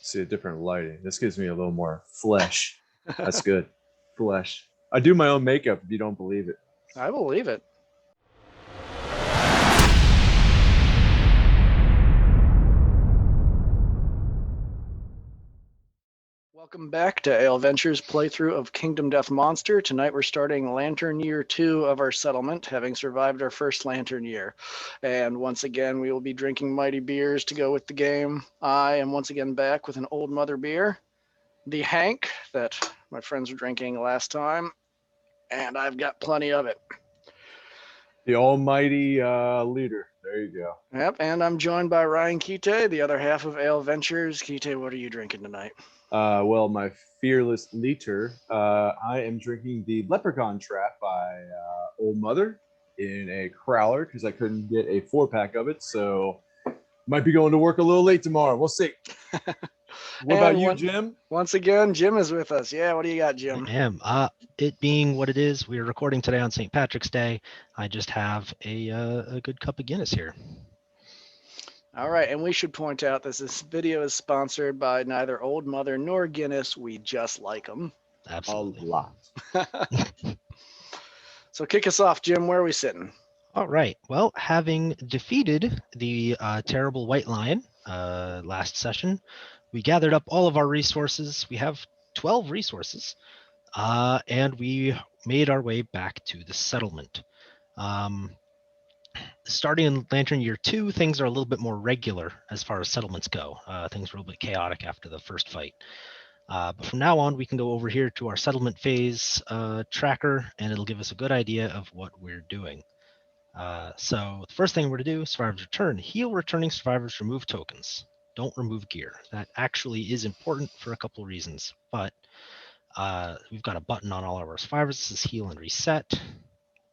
See a different lighting. This gives me a little more flesh. That's good. Flesh. I do my own makeup if you don't believe it. I believe it. Welcome back to Aleventures playthrough of Kingdom Death Monster. Tonight we're starting Lantern Year 2 of our settlement, having survived our first Lantern Year. And once again, we will be drinking mighty beers to go with the game. I am once again back with an Old Mother beer, the Hank that my friends were drinking last time, and I've got plenty of it. The almighty leader. There you go. Yep, and I'm joined by Ryan Kite, the other half of Aleventures. Kite, what are you drinking tonight? Well, my fearless leader, I am drinking the Leprechaun Trap by Old Mother in a crowler because I couldn't get a 4-pack of it. So might be going to work a little late tomorrow. We'll see. What about you, Jim? Once again, Jim is with us. Yeah, what do you got, Jim? I am. It being what it is, we are recording today on St. Patrick's Day. I just have a good cup of Guinness here. All right, and we should point out that this video is sponsored by neither Old Mother nor Guinness. We just like them. Absolutely. A lot. So kick us off, Jim. Where are we sitting? All right. Well, having defeated the terrible White Lion last session, we gathered up all of our resources. We have 12 resources, and we made our way back to the settlement. Starting in Lantern Year 2, things are a little bit more regular as far as settlements go. Things were a little bit chaotic after the first fight. But from now on, we can go over here to our settlement phase tracker, and it'll give us a good idea of what we're doing. So the first thing we're going to do, Survivor's Return. Heal returning survivors, remove tokens. Don't remove gear. That actually is important for a couple of reasons. But we've got a button on all of our survivors. This is heal and reset.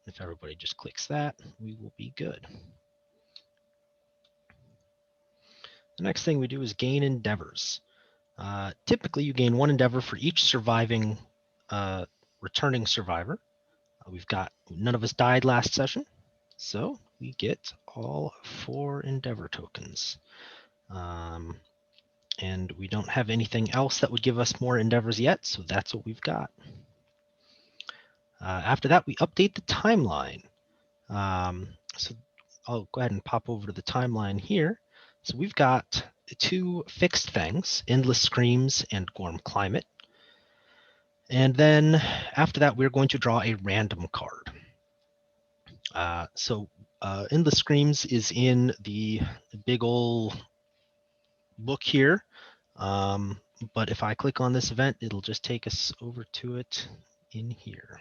If everybody just clicks that, we will be good. The next thing we do is gain endeavors. Typically, you gain 1 endeavor for each surviving returning survivor. We've got, none of us died last session, so we get all 4 endeavor tokens. And we don't have anything else that would give us more endeavors yet, so that's what we've got. After that, we update the timeline. So I'll go ahead and pop over to the timeline here. So we've got 2 fixed things, Endless Screams and Gorm Climate. And then after that, we're going to draw a random card. Endless Screams is in the big old book here. But if I click on this event, it'll just take us over to it in here.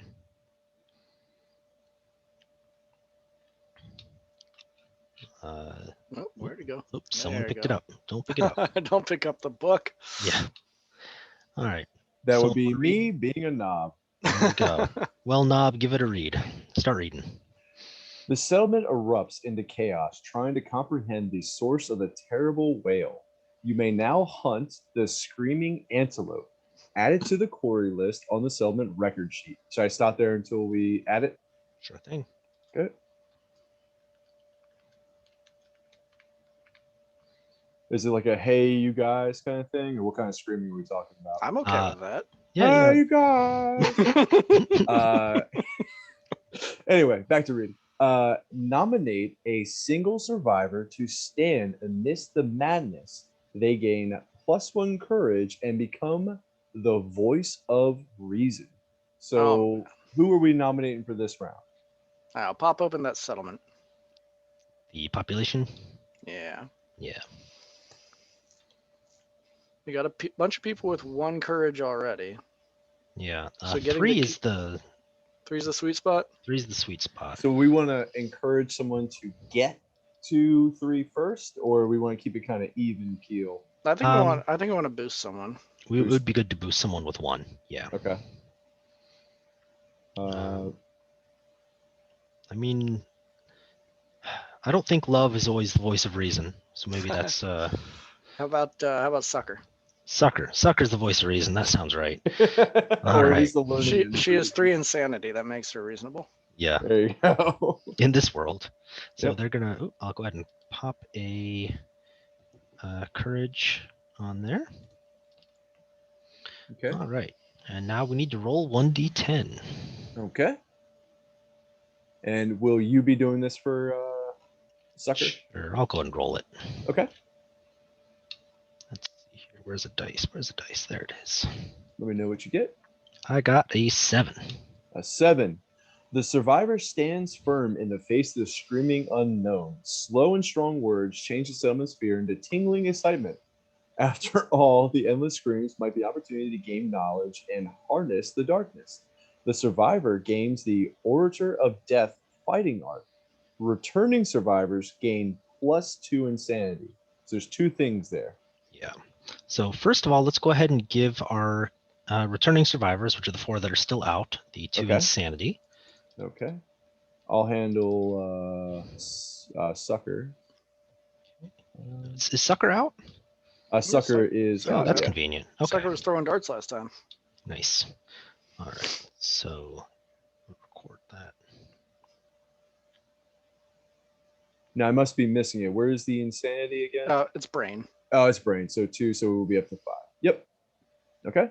Where'd it go? Oops, someone picked it up. Don't pick it up. Don't pick up the book. Yeah. All right. That would be me being a knob. There we go. Well, Knob, give it a read. Start reading. The settlement erupts into chaos, trying to comprehend the source of the terrible wail. You may now hunt the screaming antelope. Add it to the quarry list on the settlement record sheet. Should I stop there until we add it? Sure thing. Good. Is it like a "hey, you guys" kind of thing, or what kind of screaming are we talking about? I'm okay with that. Yeah. Hey, you guys. Anyway, back to reading. Nominate a single survivor to stand amidst the madness. They gain +1 courage and become the voice of reason. So, who are we nominating for this round? I'll pop open that settlement. The population? Yeah. Yeah. We got a bunch of people with 1 courage already. Yeah. So 3 is the... 3's the sweet spot? 3's the sweet spot. So we want to encourage someone to get to 3 first, or we want to keep it kind of even keel? I think I want to boost someone. It would be good to boost someone with 1. Yeah. Okay. I mean, I don't think love is always the voice of reason. So maybe that's How about Sucker? Sucker's the voice of reason. That sounds right. All right. She has 3 insanity. That makes her reasonable. Yeah. There you go. In this world. So Yep. they're gonna. I'll go ahead and pop a courage on there. Okay. All right. And now we need to roll 1d10. Okay. And will you be doing this for Sucker? Sure, I'll go ahead and roll it. Okay. Let's see here. Where's the dice? Where's the dice? There it is. Let me know what you get. I got a 7. A 7. The survivor stands firm in the face of the screaming unknown. Slow and strong words change the settlement's fear into tingling excitement. After all, the endless screams might be opportunity to gain knowledge and harness the darkness. The survivor gains the Orator of Death fighting art. Returning survivors gain +2 insanity. So there's 2 things there. Yeah. So first of all, let's go ahead and give our returning survivors, which are the 4 that are still out, the 2 Okay. insanity. Okay. I'll handle Sucker. Is Sucker out? Sucker is Oh, out. that's Yeah. convenient. Okay. Sucker was throwing darts last time. Nice. All right. So we'll record that. Now I must be missing it. Where is the insanity again? It's brain. Oh, it's brain. So 2, so we'll be up to 5. Yep. Okay.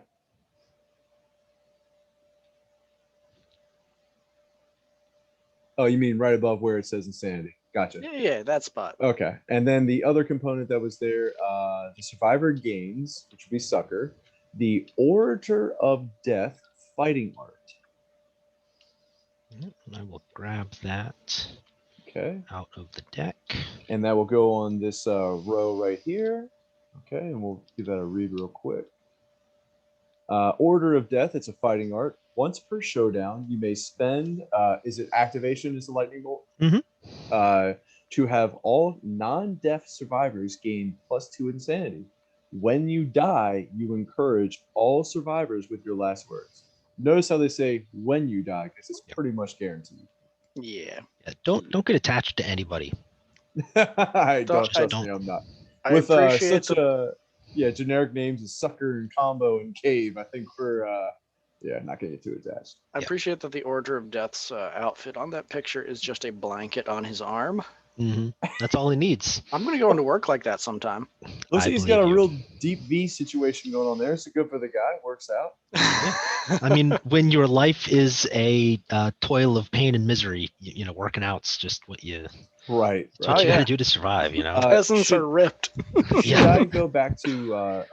Oh, you mean right above where it says insanity. Gotcha. Yeah, that spot. Okay. And then the other component that was there, the survivor gains, which would be Sucker, the Orator of Death fighting art. I will grab that Okay. out of the deck. And that will go on this row right here. Okay, and we'll give that a read real quick. Order of Death, it's a fighting art. Once per showdown, you may spend, is it activation is the lightning bolt? Mm-hmm. To have all non-death survivors gain +2 insanity. When you die, you encourage all survivors with your last words. Notice how they say when you die, because it's pretty much guaranteed. Yeah. Don't get attached to anybody. I don't Just trust me, I'm not. I With appreciate such generic names as Sucker and Combo and Cave, I think we're not gonna get too attached. I appreciate that the Order of Death's outfit on that picture is just a blanket on his arm. Mm-hmm. That's all he needs. I'm gonna go into work like that sometime. Looks I like he's got a believe you. real deep V situation going on there. So good for the guy. Works out. I mean, when your life is a toil of pain and misery, you know, working out's just what you Right. it's what Oh, you got yeah. to do to survive. You know. Peasants are ripped. Should Yeah. I go back to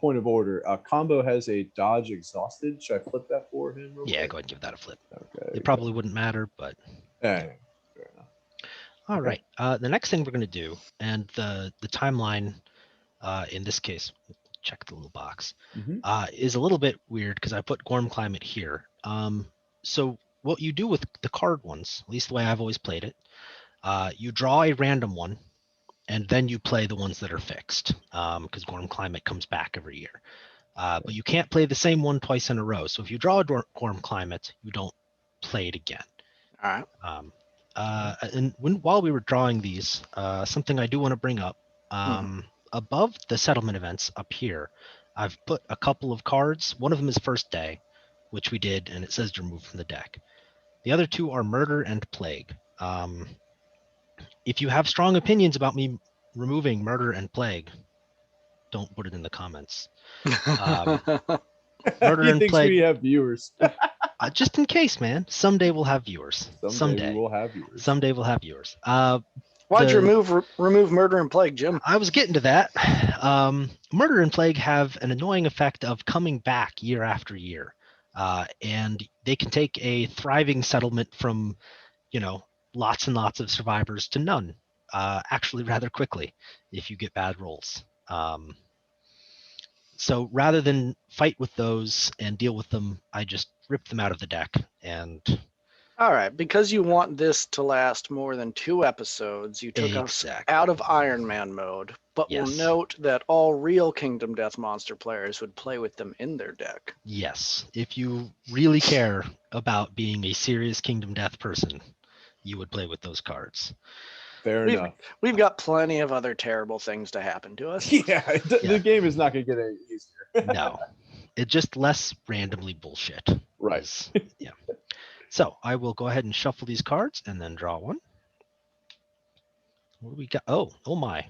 point of order? Combo has a dodge exhausted. Should I flip that for him? Real Yeah, quick? go ahead and give that a flip. Okay. It probably wouldn't matter, but Yeah, fair enough. all Okay. right. The next thing we're going to do, and the timeline in this case, check the little box, is a little bit weird because I put Gorm Climate here. So what you do with the card ones, at least the way I've always played it, you draw a random one, and then you play the ones that are fixed, because Gorm Climate comes back every year. But you can't play the same one twice in a row. So if you draw a Gorm Climate, you don't play it again. All right. And while we were drawing these, something I do want to bring up, above the settlement events up here, I've put a couple of cards. One of them is First Day, which we did, and it says to remove from the deck. The other 2 are Murder and Plague. If you have strong opinions about me removing Murder and Plague, don't put it in the comments. Murder He and thinks Plague. we have viewers. Just in case, man. Someday we'll have viewers. Someday we will have viewers. Someday we'll have viewers. Why'd you remove Murder and Plague, Jim? I was getting to that. Murder and Plague have an annoying effect of coming back year after year. And they can take a thriving settlement from, lots and lots of survivors to none, actually rather quickly if you get bad rolls. So rather than fight with those and deal with them, I just rip them out of the deck. And all right, because you want this to last more than 2 episodes, you took us out of Iron Man mode. But we'll note that all real Kingdom Death Monster players would play with them in their deck. Yes, if you really care about being a serious Kingdom Death person, you would play with those cards. Fair enough. We've got plenty of other terrible things to happen to us. Yeah, the game is not going to get any easier. No, it's just less randomly bullshit. Right. Yeah. So I will go ahead and shuffle these cards and then draw one. What do we got? Oh my.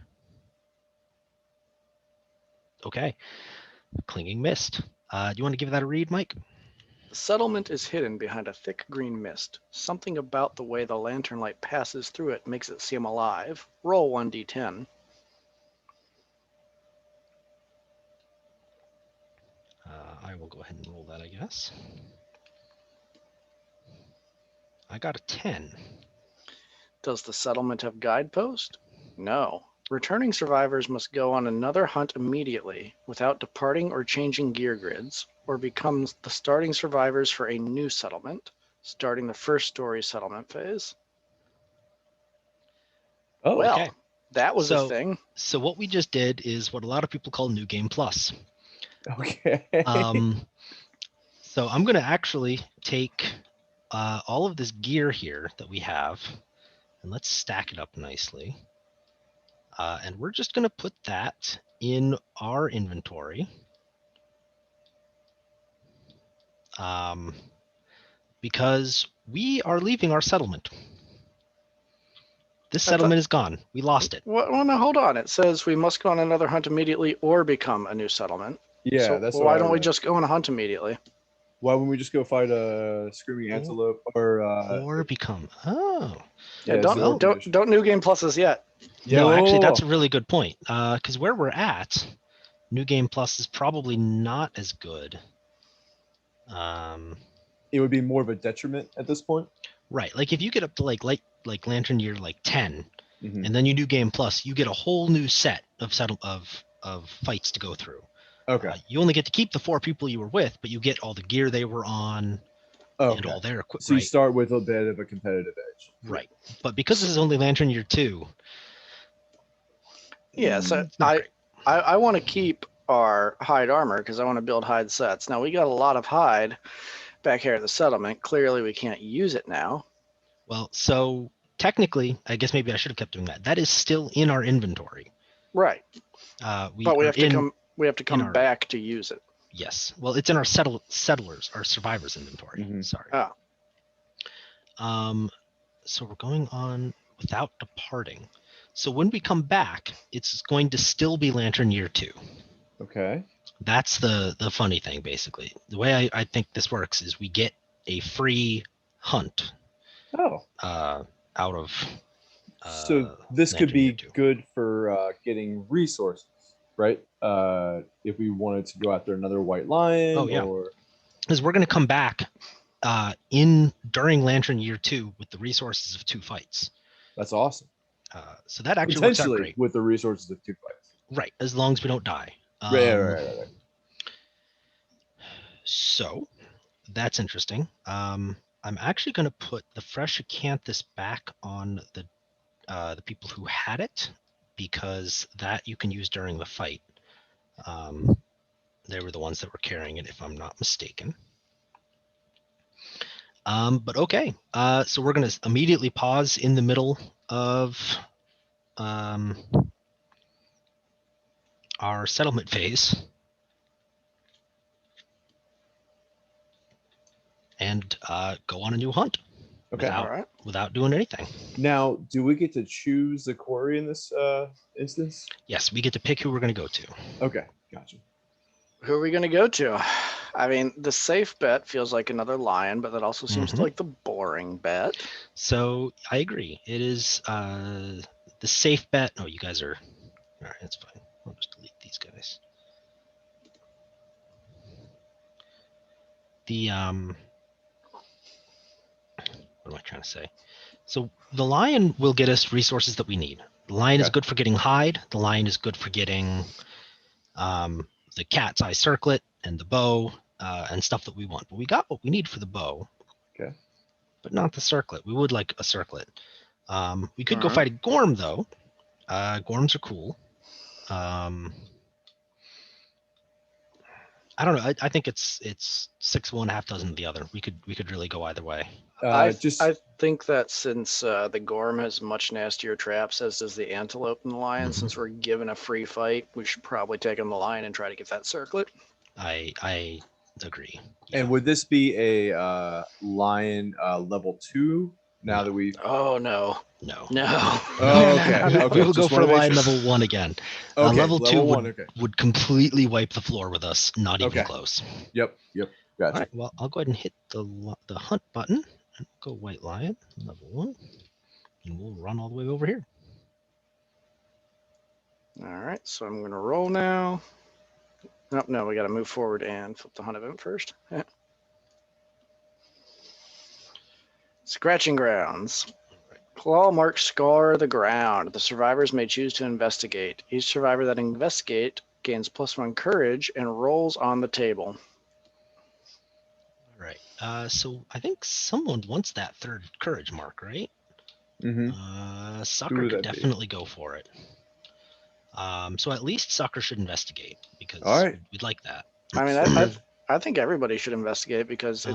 Okay. Clinging Mist. Do you want to give that a read, Mike? The settlement is hidden behind a thick green mist. Something about the way the lantern light passes through it makes it seem alive. Roll 1d10. I will go ahead and roll that, I guess. I got a 10. Does the settlement have guidepost? No. Returning survivors must go on another hunt immediately without departing or changing gear grids, or become the starting survivors for a new settlement, starting the first story settlement phase. Oh, Well, okay. that was a So- thing. So what we just did is what a lot of people call New Game Plus. okay. So I'm going to actually take all of this gear here that we have, and let's stack it up nicely. And we're just going to put that in our inventory. Because we are leaving our settlement. This settlement is gone. We lost it. Well, no, hold on. It says we must go on another hunt immediately or become a new settlement. Yeah, So that's why what I don't we read. just go on a hunt immediately? Why wouldn't we just go fight a screaming antelope or Or become. Oh. Yeah, Zorb Nation. don't new game pluses yet. Yeah, No, whoa, actually, whoa, that's a whoa. really good point. Because where we're at, New Game Plus is probably not as good. It would be more of a detriment at this point. Right. Like if you get up to like Lantern Year like 10, Mhm. and then you do Game Plus, you get a whole new set of fights to go through. Okay. You only get to keep the 4 people you were with, but you get all the gear they were on and Okay. all their equipment. So you Right. start with a bit of a competitive edge. Right. But because this is only Lantern Year 2, Yeah, so it's not great. I want to keep our hide armor because I want to build hide sets. Now we got a lot of hide back here at the settlement. Clearly we can't use it now. Well, so technically, I guess maybe I should have kept doing that. That is still in our inventory. Right. But we have to come our- back to use it. Yes. Well, it's in our settlers, our survivors inventory. Mhm. Sorry. Oh. So we're going on without departing. So when we come back, it's going to still be Lantern Year 2. Okay. That's the funny thing, basically. The way I think this works is we get a free hunt Oh. out of. So this could Lantern Year be 2. good for getting resources, right? If we wanted to go after another white lion. Oh, yeah. Or Because we're going to come back during Lantern Year 2 with the resources of 2 fights. that's awesome. So that actually works out Potentially great. with the resources of 2 fights. Right, as long as we don't die. Right. So that's interesting. I'm actually going to put the fresh acanthus back on the people who had it, because that you can use during the fight. They were the ones that were carrying it, if I'm not mistaken. But okay, so we're going to immediately pause in the middle of our settlement phase and go on a new hunt. Okay. All right. Without doing anything. Now, do we get to choose the quarry in this instance? Yes, we get to pick who we're going to go to. Okay, gotcha. Who are we going to go to? I mean, the safe bet feels like another lion, but that also seems like the boring bet. So I agree. It is the safe bet. Oh, you guys are. All right, that's fine. I'll just delete these guys. The what am I trying to say? So the lion will get us resources that we need. The lion is good for getting hide. The lion is good for getting the cat's eye circlet and the bow and stuff that we want. But we got what we need for the bow. Okay. But not the circlet. We would like a circlet. We could go fight a gorm though. Gorms are cool. I don't know. I think it's 6 one, half dozen of the other. We could really go either way. I think that since the gorm has much nastier traps, as does the antelope and the lion, since we're given a free fight, we should probably take on the lion and try to get that circlet. I agree. Yeah. And would this be a lion level 2 now that we? Oh no. No. No. Oh, okay. We Okay. will go Just for wanna make line sure. level 1 again. Okay. Level 2 level would, 1. Okay. would completely wipe the floor with us. Not even Okay. close. Yep. All Gotcha. right. Well, I'll go ahead and hit the hunt button and go white lion level 1, and we'll run all the way over here. All right, so I'm going to roll now. Nope, no, we got to move forward and flip the hunt event first. Scratching grounds. Claw marks scar the ground. The survivors may choose to investigate. Each survivor that investigates gains +1 courage and rolls on the table. All right. So I think someone wants that 3rd courage mark, right? Mm-hmm. Sucker Who would could that be? definitely go for it. So at least Sucker should investigate because All right. we'd like that. I mean, Sucker. I think everybody should investigate because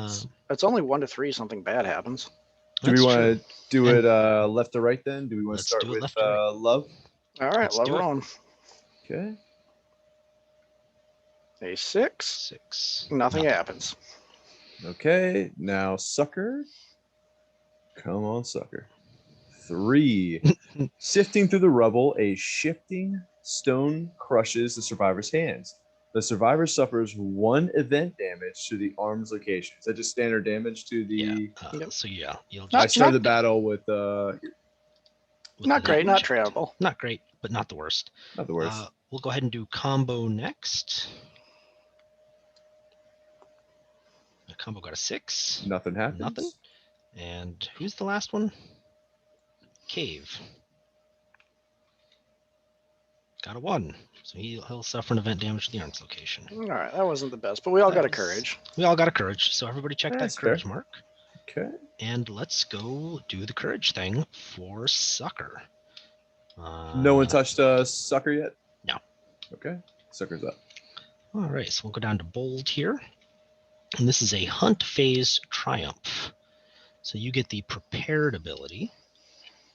it's only 1 to 3 something bad happens. Do we That's want true. to do And- it left to right then? Do we want to Let's start do it with left to right. love? All right, Let's love do it. on. Okay. A 6. 6. Nothing happens. Okay. Now sucker. Come on, sucker. 3. Sifting through the rubble, a shifting stone crushes the survivor's hands. The survivor suffers 1 event damage to the arm's location. Is that just standard damage to the? Yeah. Yep. So yeah, you'll I just started the battle with with Not the great, not shift. terrible. Not great, but not the worst. not the worst. We'll go ahead and do combo next. The combo got a 6. Nothing happens. Nothing. And who's the last one? Cave. Got a 1. So he'll suffer an event damage to the arm's location. All right, that wasn't the best, but we all got a That was- courage. We all got a courage. So everybody check That's that courage fair. mark. Okay. And let's go do the courage thing for Sucker. No one touched sucker yet? No. Okay. Sucker's up. All right, so we'll go down to bold here. And this is a hunt phase triumph. So you get the prepared ability.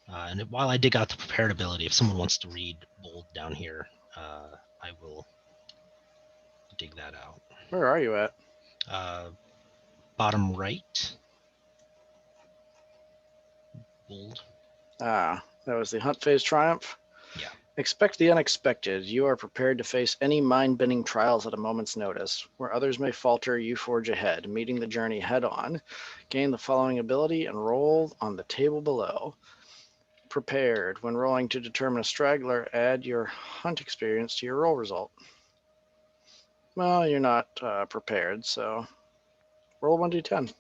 And while I dig out the prepared ability, if someone wants to read bold down here, I will dig that out. Where are you at? Bottom right. Bold. Ah, that was the hunt phase triumph. Yeah. Expect the unexpected. You are prepared to face any mind-bending trials at a moment's notice. Where others may falter, you forge ahead, meeting the journey head-on. Gain the following ability and roll on the table below. Prepared. When rolling to determine a straggler, add your hunt experience to your roll result. Well, you're not prepared, so roll 1d10.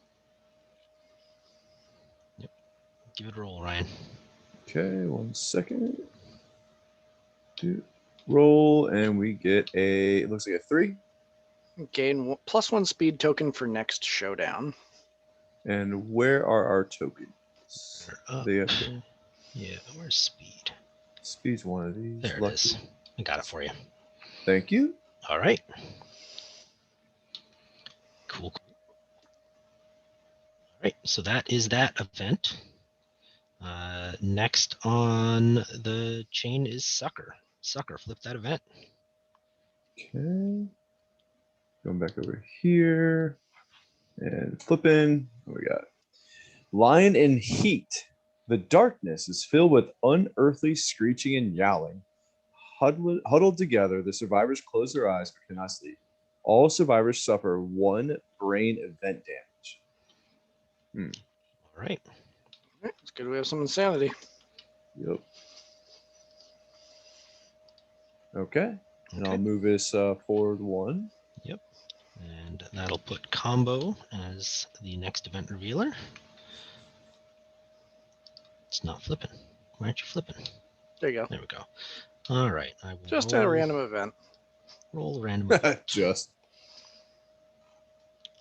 Give it a roll, Ryan. Okay, 1 second. Roll, and we get it looks like a 3. Gain +1 speed token for next showdown. And where are our tokens? They're up. They up there? Yeah, where's speed? Speed's one of these. There it Lucky. is. I got it for you. Thank you. All right. Cool. All right, so that is that event. Next on the chain is Sucker. Sucker, flip that event. Okay. Going back over here and flipping. What we got? Lion in heat. The darkness is filled with unearthly screeching and yowling. Huddled together, the survivors close their eyes but cannot sleep. All survivors suffer 1 brain event damage. All right. It's good we have some insanity. Yep. Okay. And I'll Okay. move this forward 1. And that'll put combo as the next event revealer. It's not flipping. Why aren't you flipping? There you go. There we go. All right. I will Just a random event. roll a random event. Just.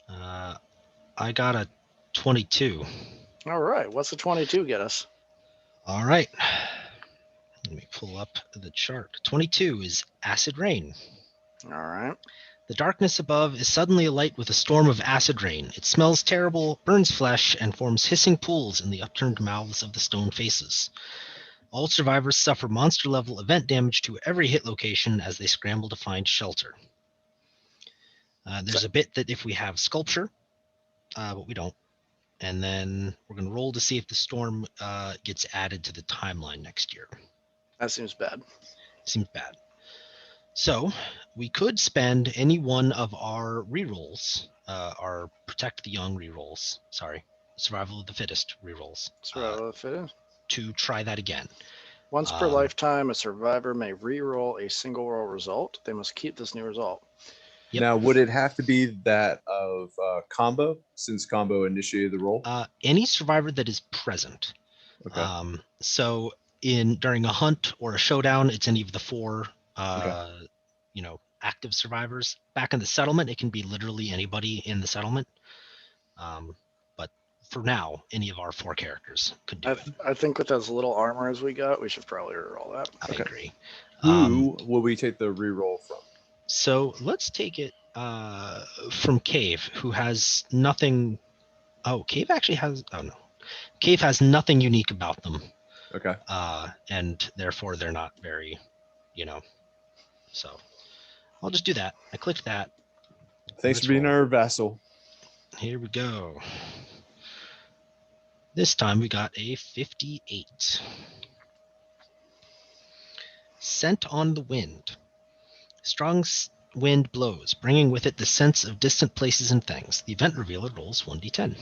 I got a 22. All right. What's the 22 get us? All right. Let me pull up the chart. 22 is acid rain. All right. The darkness above is suddenly alight with a storm of acid rain. It smells terrible, burns flesh, and forms hissing pools in the upturned mouths of the stone faces. All survivors suffer monster-level event damage to every hit location as they scramble to find shelter. There's a bit that if we have sculpture, but we don't. and then we're going to roll to see if the storm gets added to the timeline next year. That seems bad. Seems bad. So we could spend any one of our rerolls, our Protect the Young rerolls, Survival of the Fittest rerolls, to try that again. Once per lifetime, a survivor may re-roll a single roll result. They must keep this new result. Yep. Now, would it have to be that of Combo, since Combo initiated the roll? Any survivor that is present. Okay. So during a hunt or a showdown, it's any of the 4 active survivors. Back in the settlement, it can be literally anybody in the settlement. But for now, any of our 4 characters could do it. I think with as little armor as we got, we should probably roll that. I agree. Who will we take the reroll from? So let's take it from Cave, who has nothing. Oh, Cave actually has. Oh no, Cave has nothing unique about them. Okay. And therefore they're not very, So I'll just do that. I clicked that. Thanks for being our vassal. Here we go. This time we got a 58. Scent on the wind. Strong wind blows, bringing with it the sense of distant places and things. The event revealer rolls 1d10.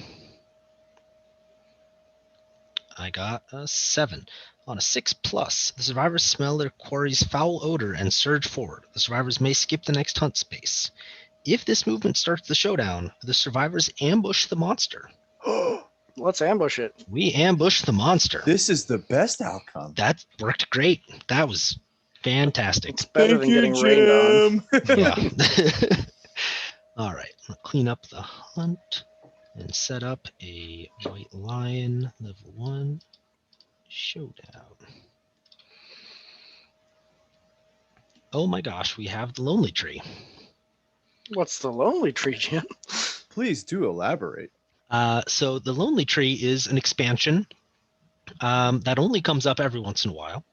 I got a 7. On a 6+, the survivors smell their quarry's foul odor and surge forward. The survivors may skip the next hunt space. If this movement starts the showdown, the survivors ambush the monster. Let's ambush it. We ambush the monster. This is the best outcome. That worked great. That was fantastic. It's better than getting rained on. Yeah. All right. I'll clean up the hunt and set up a White Lion level 1 showdown. Oh my gosh, we have the Lonely Tree. What's the Lonely Tree, Jim? Please do elaborate. So the Lonely Tree is an expansion that only comes up every once in a while.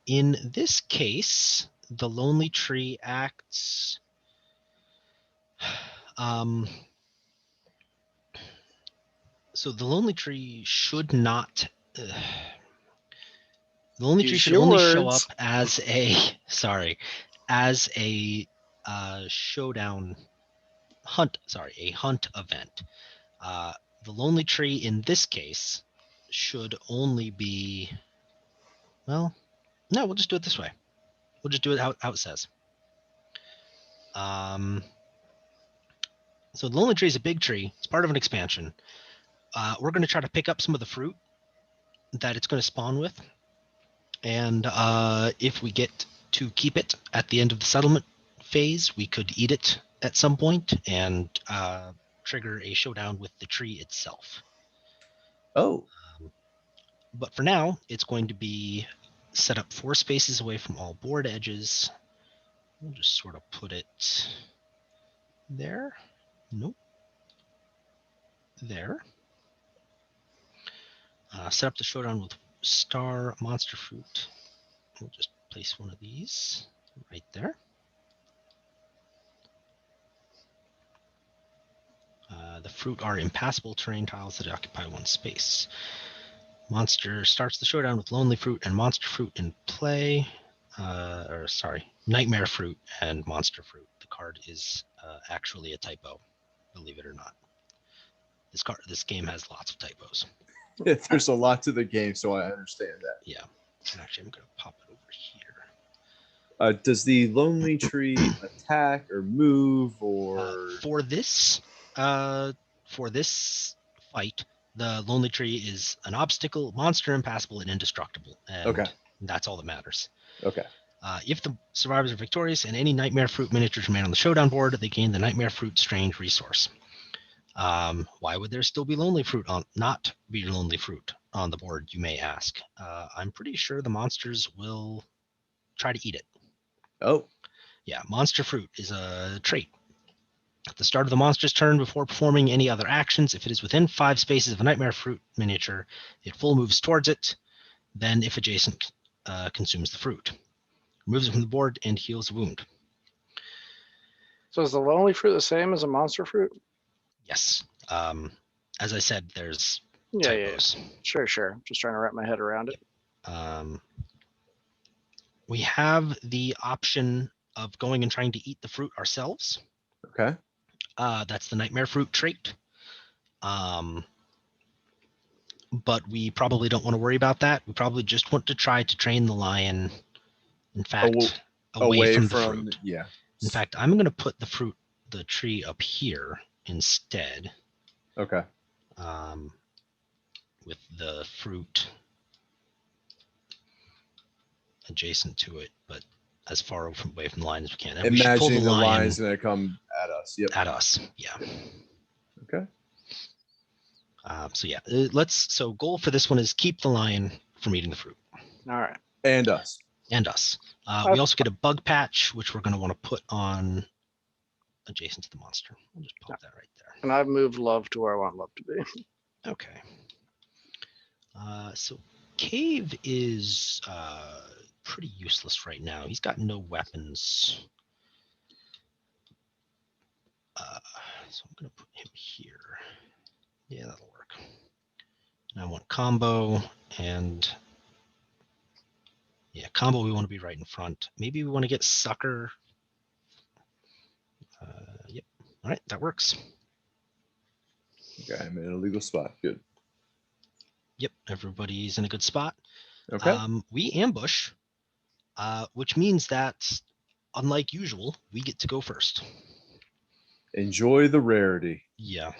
In this case, the Lonely Tree acts. So the Lonely Tree should not. The Lonely Tree should only show up as a showdown hunt. A hunt event. The Lonely Tree in this case should only be. Well, no, we'll just do it this way. We'll just do it how it says. So the Lonely Tree is a big tree. It's part of an expansion. We're going to try to pick up some of the fruit that it's going to spawn with. And if we get to keep it at the end of the settlement phase, we could eat it at some point and trigger a showdown with the tree itself. Oh. But for now, it's going to be set up 4 spaces away from all board edges. We'll just sort of put it there. Nope. There. Set up the showdown with star monster fruit. We'll just place one of these right there. The fruit are impassable terrain tiles that occupy 1 space. Monster starts the showdown with lonely fruit and monster fruit in play. Nightmare fruit and monster fruit. The card is actually a typo, believe it or not. This game has lots of typos. There's a lot to the game, so I understand that. Yeah. And actually, I'm going to pop it over here. Does the Lonely Tree attack or move or? For this fight, the Lonely Tree is an obstacle, monster, impassable, and indestructible. And okay. That's all that matters. Okay. If the survivors are victorious and any Nightmare Fruit miniatures remain on the showdown board, they gain the Nightmare Fruit Strange resource. Why would there still be not be lonely fruit on the board, you may ask? I'm pretty sure the monsters will try to eat it. Oh. Yeah, monster fruit is a trait. At the start of the monster's turn, before performing any other actions, if it is within 5 spaces of a Nightmare Fruit miniature, it full moves towards it. Then, if adjacent, consumes the fruit. Removes it from the board and heals a wound. So is the Lonely Fruit the same as a monster fruit? Yes. as I said, there's Yeah, yeah, typos. sure. Just trying to wrap my head around it. We have the option of going and trying to eat the fruit ourselves. Okay. That's the nightmare fruit trait. But we probably don't want to worry about that. We probably just want to try to train the lion, in fact, away from the fruit. Yeah. In fact, I'm going to put the tree up here instead. Okay. With the fruit adjacent to it, but as far away from the lion as we can. And we should pull Imagining the the lion lion's gonna come at us. Yep. at us. Yeah. Okay. So yeah, so goal for this one is keep the lion from eating the fruit. All right. And us. And us. We also get a bug patch, which we're going to want to put on adjacent to the monster. We'll just pop that right there. And I've moved love to where I want love to be. Okay. So Cave is pretty useless right now. He's got no weapons. So I'm going to put him here. Yeah, that'll work. And I want combo and combo. We want to be right in front. Maybe we want to get sucker. Yep. All right, that works. Okay, I'm in a legal spot. Good. Yep, everybody's in a good spot. Okay. We ambush, which means that, unlike usual, we get to go first. Enjoy the rarity. Yeah.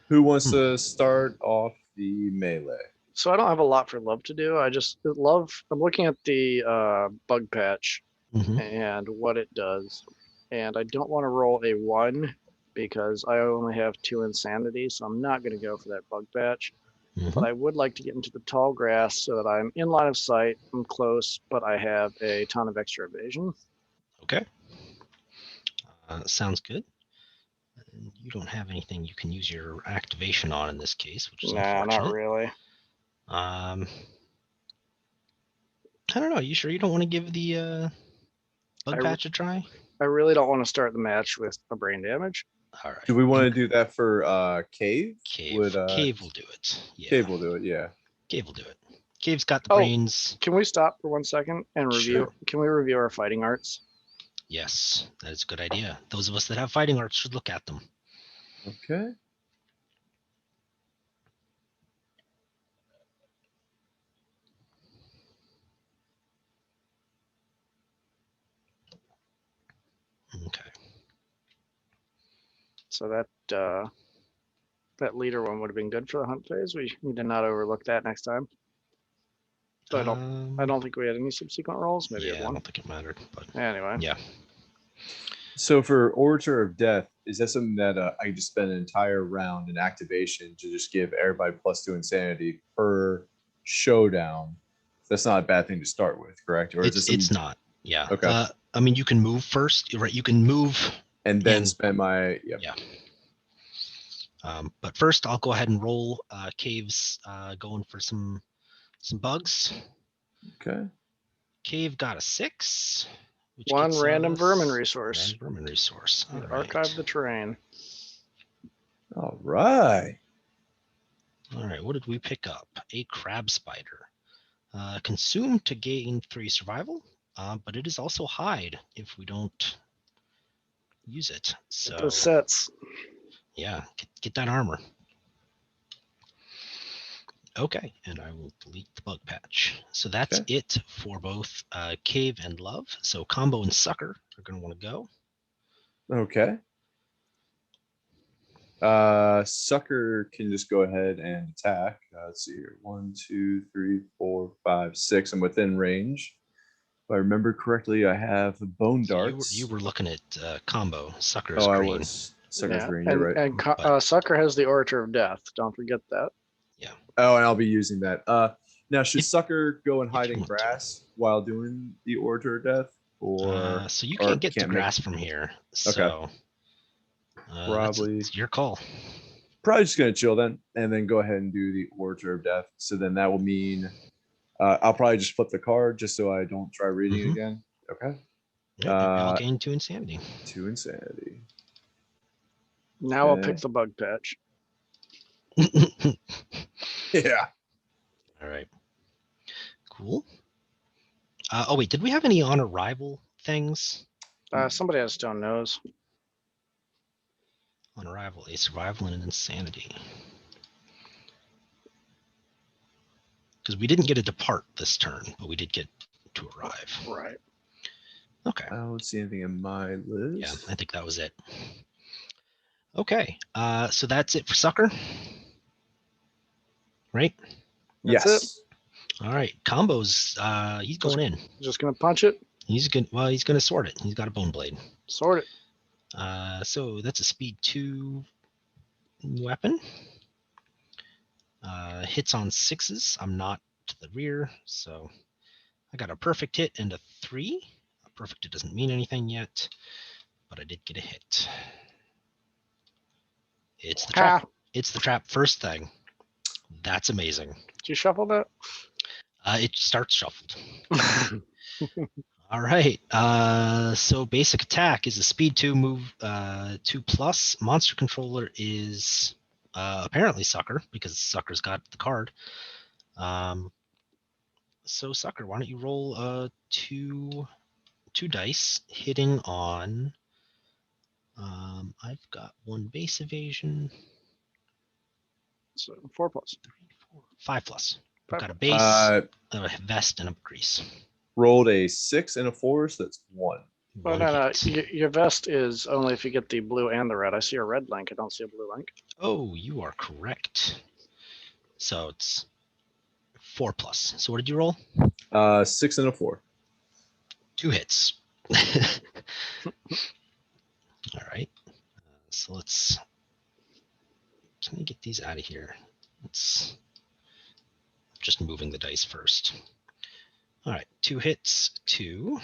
Who wants to start off the melee? So I don't have a lot for love to do. I just love. I'm looking at the bug patch and what it does, and I don't want to roll a 1 because I only have 2 insanity, so I'm not going to go for that bug patch. But I would like to get into the tall grass so that I'm in line of sight. I'm close, but I have a ton of extra evasion. Okay. Sounds good. You don't have anything you can use your activation on in this case, which is unfortunate. Not really. I don't know. You sure you don't want to give the bug patch a try? I really don't want to start the match with a brain damage. All right. Do we want to do that for Cave? Cave will do it. Yeah. Cave will do it. Yeah. Cave will do it. Cave's got the brains. Can we stop for 1 second and review? Sure. Can we review our fighting arts? Yes, that is a good idea. Those of us that have fighting arts should look at them. Okay. Okay. So that leader one would have been good for the hunt phase. We need to not overlook that next time. So I don't think we had any subsequent rolls. Maybe yeah, one. I don't think it mattered, but anyway. Yeah. So for Orator of Death, is that something that I can just spend an entire round in activation to just give everybody +2 insanity per showdown? That's not a bad thing to start with, correct? Or it's not. Yeah. Okay. I mean, you can move first, right? You can move and then spend my Yeah. But first, I'll go ahead and roll. Cave's going for some bugs. Okay. Cave got a 6. Which 1 random vermin resource. Vermin resource. All right. Archive the terrain. All right. All right. What did we pick up? A crab spider. Consume to gain 3 survival, but it is also hide if we don't use it. So those sets. Yeah, get that armor. Okay, and I will delete the bug patch. So that's it for both Cave and Love. So Combo and Sucker are going to want to go. Okay. Sucker can just go ahead and attack. Let's see here. 1, 2, 3, 4, 5, 6. I'm within range. If I remember correctly, I have bone darts. You were looking at Combo. Sucker's green. I was. Sucker's green. You're right. And Sucker has the Orator of Death. Don't forget that. Yeah. Oh, and I'll be using that. Now, should Sucker go and hide in grass while doing the Orator of Death? Or so you can't get to grass from here. So probably it's your call. Probably just gonna chill then, and then go ahead and do the Orator of Death. So then that will mean I'll probably just flip the card just so I don't try reading it again. Okay. Yeah, I'll gain 2 insanity. 2 insanity. Now I'll pick Okay. the bug patch. Yeah. All right. Cool. Oh wait, did we have any on arrival things? Somebody has stone nose. On arrival, a survival and an insanity. Because we didn't get a depart this turn, but we did get to arrive. Right. Okay. I don't see anything in my list. Yeah, I think that was it. Okay. So that's it for Sucker. Right? That's Yes. All right. Combos. He's going in. Just gonna punch it. He's gonna sort it. He's got a bone blade. Sort it. So that's a speed 2 weapon. Hits on 6s. I'm not to the rear, so I got a perfect hit and a 3. A perfect hit doesn't mean anything yet, but I did get a hit. It's the trap. It's the trap first thing. That's amazing. Did you shuffle that? It starts shuffled. All right. So basic attack is a speed 2 move 2+. Monster controller is apparently Sucker because Sucker's got the card. So Sucker, why don't you roll two dice hitting on. I've got 1 base evasion. So 4+. 5+. I've 5+. got a base, a vest, and a grease. Rolled a 6 and a 4, so that's 1. Oh, One no. hit. Your vest is only if you get the blue and the red. I see a red link. I don't see a blue link. Oh, you are correct. So it's 4+. So what did you roll? 6 and a 4. 2 hits. All right. So let's. Can we get these out of here? Let's. Just moving the dice first. All right. 2 hits. 2.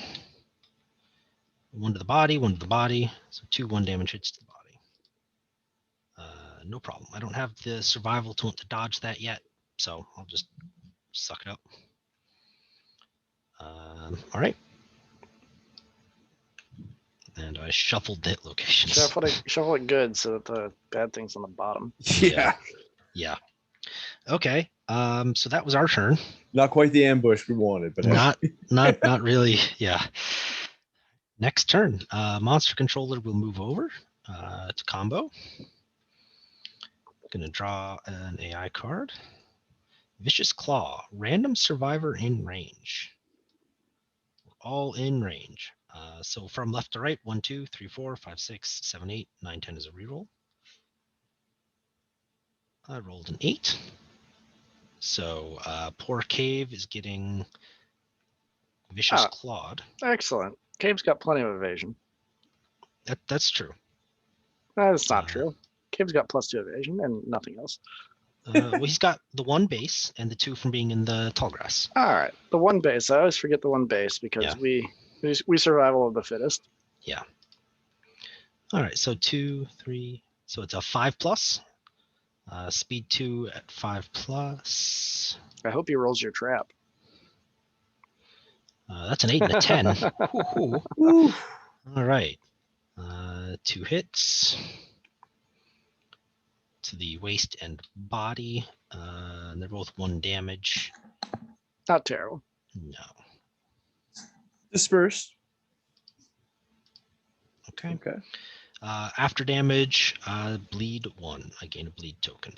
1 to the body. 1 to the body. So 2 1 damage hits to the body. No problem. I don't have the survival to dodge that yet, so I'll just suck it up. All right. And I shuffled the hit locations. Shuffle it good so that the bad thing's on the bottom. Yeah. Yeah. Okay. So that was our turn. Not quite the ambush we wanted, but not really. Yeah. Next turn, monster controller will move over to combo. Gonna draw an AI card. Vicious Claw, random survivor in range. All in range. So from left to right, 1, 2, 3, 4, 5, 6, 7, 8, 9, 10 is a reroll. I rolled an 8. So poor Cave is getting Vicious Clawed. Excellent. Cave's got plenty of evasion. That's true. That's not true. Cave's got +2 evasion and nothing else. Well, he's got the 1 base and the 2 from being in the tall grass. All right, the 1 base. I always forget the 1 base because we survival of the fittest. Yeah. All right, so 2, 3. So it's a 5+. Speed 2 at 5+. I hope he rolls your trap. That's an 8 and a 10. All right. 2 hits to the waist and body. And they're both 1 damage. Not terrible. No. dispersed. Okay. Okay. After damage, bleed 1. I gain a bleed token.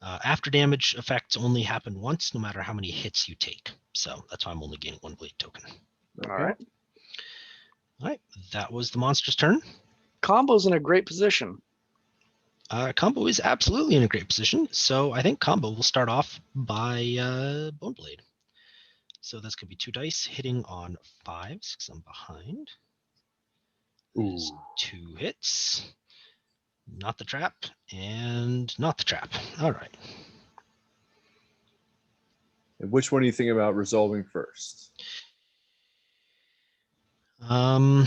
After damage effects only happen once, no matter how many hits you take. So that's why I'm only gaining 1 bleed token. Okay. All right. All right. That was the monster's turn. Combo's in a great position. Combo is absolutely in a great position. So I think Combo will start off by Bone Blade. So that's going to be 2 dice hitting on 5s because I'm behind. There's 2 hits. Not the trap and not the trap. All right. And which one do you think about resolving first? Well,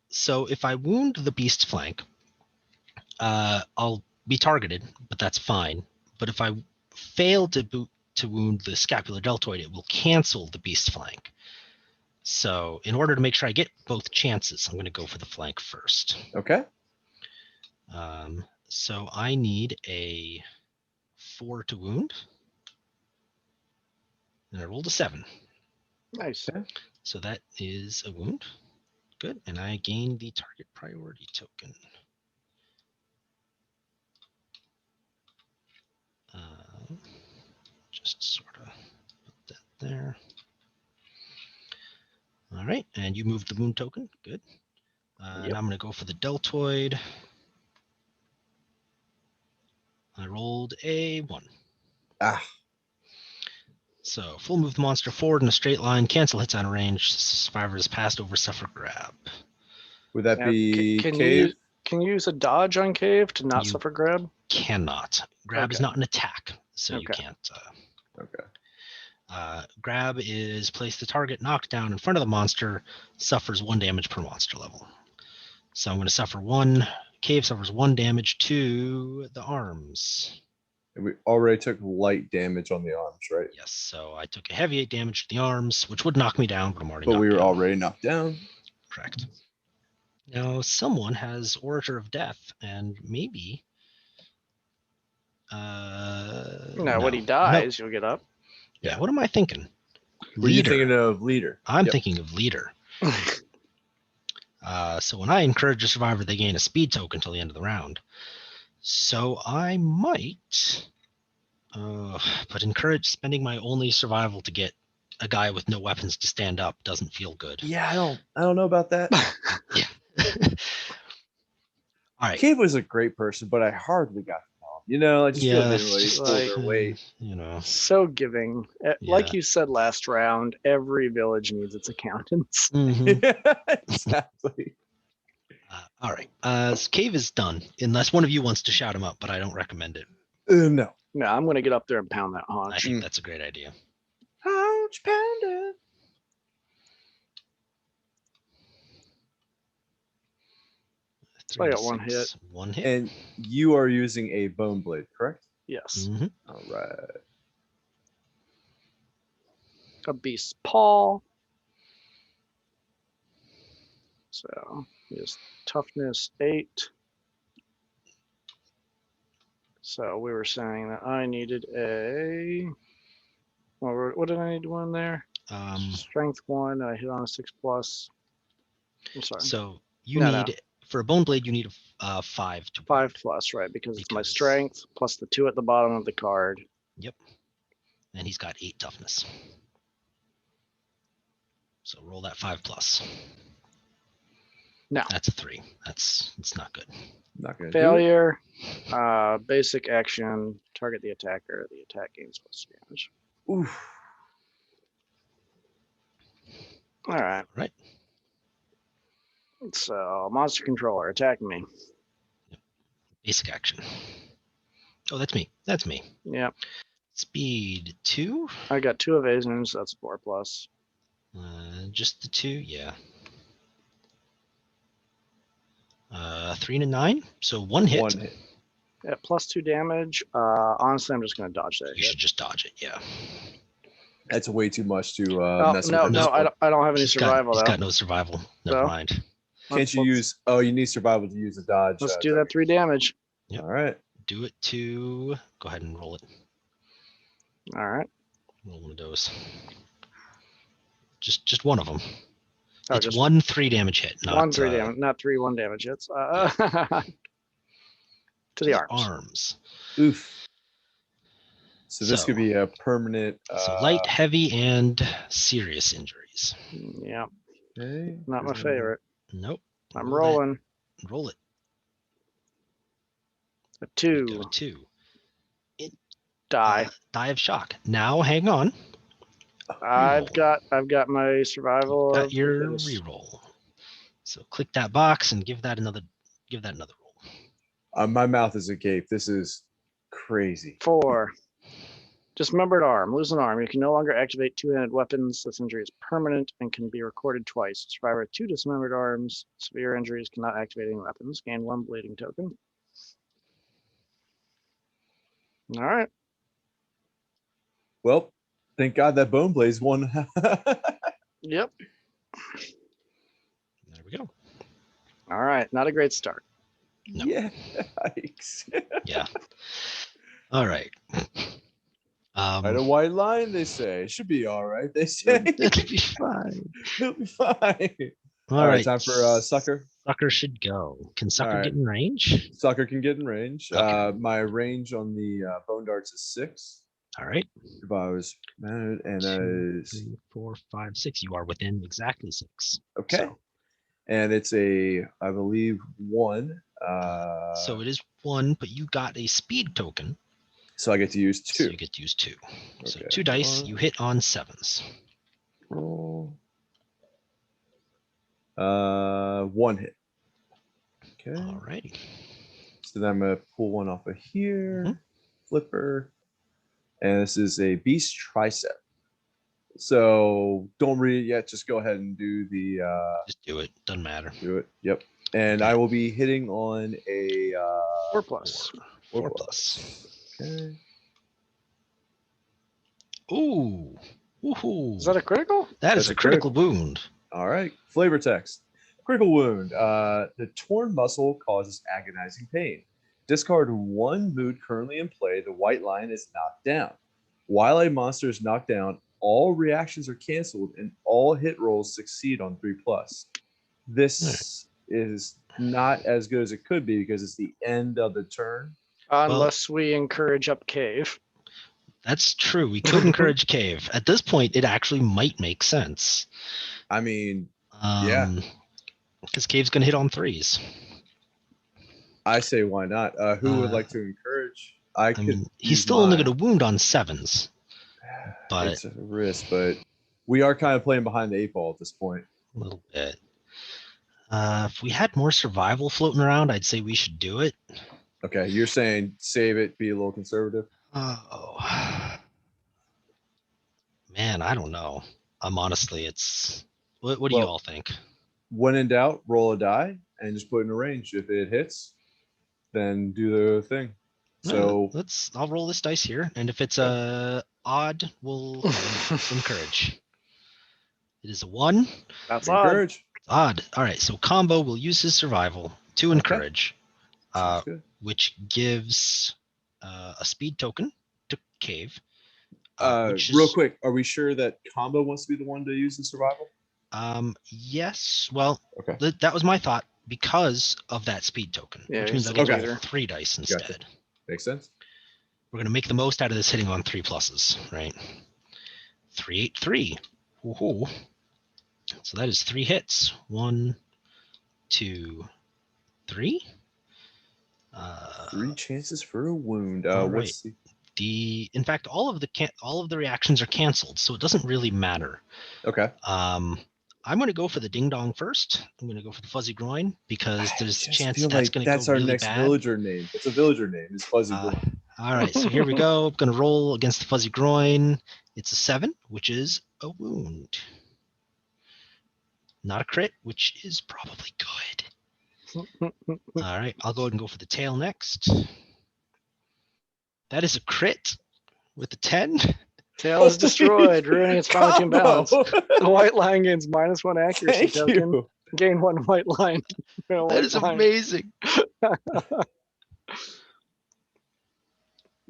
so if I wound the beast's flank, I'll be targeted, but that's fine. But if I fail to wound the scapular deltoid, it will cancel the beast's flank. So in order to make sure I get both chances, I'm going to go for the flank first. Okay. So I need a 4 to wound. And I rolled a 7. Nice. Okay. So that is a wound. Good. And I gain the target priority token. Just sort of put that there. All right. And you moved the wound token. Good. Yep. Now I'm going to go for the deltoid. I rolled a 1. Ah. So full move the monster forward in a straight line, cancel hits on range. Survivor is passed over, suffer grab. Would that Now, be can cave? you use a dodge on cave to not You- suffer grab? Cannot. Grab is Okay. not an attack, so you Okay. can't. Okay. Grab is place the target knocked down in front of the monster, suffers 1 damage per monster level. So I'm going to suffer 1. Cave suffers 1 damage to the arms. And we already took light damage on the arms, right? Yes, so I took a heavy 8 damage to the arms, which would knock me down, but I'm already But knocked we were down. already knocked down. Correct. Now someone has Orator of Death, and maybe. When he dies, you'll get up. Yeah. What am I thinking? Were you Leader. thinking of leader? I'm Yep. thinking of leader. So when I encourage a survivor, they gain a speed token until the end of the round. So I might, but encourage spending my only survival to get a guy with no weapons to stand up doesn't feel good. Yeah, I don't know about that. Yeah. All right. Cave was a great person, but I hardly got to know him. You know, I just feel like they really just pulled their weight. You know. So giving. Like Yeah. you said last round, every village needs its accountants. Mhm. Exactly. All right. Cave is done, unless one of you wants to shout him up, but I don't recommend it. No. No, I'm gonna get up there and pound that I haunch. think that's a great idea. Ouch, panda. So I got 1 hit. 1 hit. And you are using a bone blade, correct? Yes. Mm-hmm. All right. A beast's paw. So just toughness 8. So we were saying that I needed a. What did I need one there? Strength 1. I hit on a 6+. I'm sorry. So you No. need for a bone blade, you need a 5 to 5+, right? Because it's my strength plus the 2 at the bottom of the card. Yep. And he's got 8 toughness. So roll that 5+. No. That's a 3. It's not good. Not gonna Failure. Basic action. Target the attacker. The attack gains plus damage. do it. Oof. All right. Right. So monster controller attacking me. Basic action. Oh, that's me. That's me. Yep. Speed 2. I got 2 evasions. That's 4+. Just the 2. Yeah. 3 and a 9. So 1 hit. 1 hit. Yeah, +2 damage. Honestly, I'm just gonna dodge that. You should just dodge it. Yeah. That's way too much to mess No, with. no, I don't have any survival He's though. got no survival. Never So? mind. Can't you use? Oh, you need survival to use a dodge. Let's do that 3 damage. Yep. All right. Do it to. Go ahead and roll it. All right. Roll one of those. Just one of them. Oh, It's just 1 3 damage hit. Not 1 3 damage, not 3 1 damage hits. To the arms. Oof. So this could be a permanent. So light, heavy, and serious injuries. Yeah. Okay. Not my favorite. Nope. I'm rolling. Roll it. A 2. Got a 2. Die. Die of shock. Now hang on. I've got my survival. Got your reroll. So click that box and give that another roll. My mouth is agape. This is crazy. 4. Dismembered arm. Lose an arm. You can no longer activate 2-handed weapons. This injury is permanent and can be recorded twice. Survivor with 2 dismembered arms. Severe injuries cannot activate any weapons. Gain 1 bleeding token. All right. Well, thank God that bone blaze won. Yep. There we go. All right, not a great start. No. Yeah. Yikes. Yeah. All right. Right, a white line, they say. Should be all right, they say. It'll be fine. It'll be fine. All right. Time for Sucker. Sucker should go. Can Sucker right. get in range? Sucker can get in range. Okay. My range on the bone darts is 6. All right. If I was mad, and 2, 3, 4, 5, 6. You are within exactly 6. okay. So, and it's a, I believe, 1. so it is 1, but you got a speed token. So I get to use 2. So you get to use 2. So Okay. 2 dice. You hit on 7s. Roll. 1 hit. Okay. All righty. So then I'm gonna pull one off of here. Flipper. And this is a beast tricep. So don't read it yet. Just go ahead and do the. Just do it. Doesn't matter. Do it. Yep. And I will be hitting on a 4+. 4+. Okay. Ooh. Woohoo. Is that a critical? That is That's a a critical wound. All right. Flavor text. Critical wound. The torn muscle causes agonizing pain. Discard 1 mood currently in play. The white line is knocked down. While a monster is knocked down, all reactions are canceled and all hit rolls succeed on 3+. This is not as good as it could be because it's the end of the turn. Unless we encourage up cave. That's true. We could encourage cave. At this point, it actually might make sense. I mean, yeah. Because cave's going to hit on 3s. I say why not? Who would like to encourage? I mean, he's still only going to wound on 7s. But it's a risk, but we are kind of playing behind the 8 ball at this point. A little bit. If we had more survival floating around, I'd say we should do it. Okay, you're saying save it, be a little conservative? Oh. Man, I don't know. Honestly, it's... What do you all think? When in doubt, roll a die and just put it in a range. If it hits, then do the thing. So I'll roll this dice here, and if it's odd, we'll encourage. It is a 1. That's encourage. Odd. All right, so combo will use his survival to encourage, which gives a speed token to cave. Real quick, are we sure that combo wants to be the one to use the survival? Yes. Well, okay. That was my thought because of that speed token, which means I get to roll 3 dice instead. Gotcha. Makes sense. We're going to make the most out of this hitting on 3+, right? 3, 8, 3. Woohoo. So that is 3 hits. 1, 2, 3. 3 chances for a wound. Right. In fact, all of the reactions are canceled, so it doesn't really matter. Okay. I'm going to go for the ding dong first. I'm going to go for the fuzzy groin because there's a chance that's like going to go that's our really next bad. villager name. It's a villager name. It's fuzzy groin. All right, so here we go. I'm going to roll against the fuzzy groin. It's a 7, which is a wound. Not a crit, which is probably good. All right, I'll go ahead and go for the tail next. That is a crit with a 10. Tail is destroyed, ruining its final team balance. The white line gains -1 accuracy token. Gain 1 white line. That is amazing.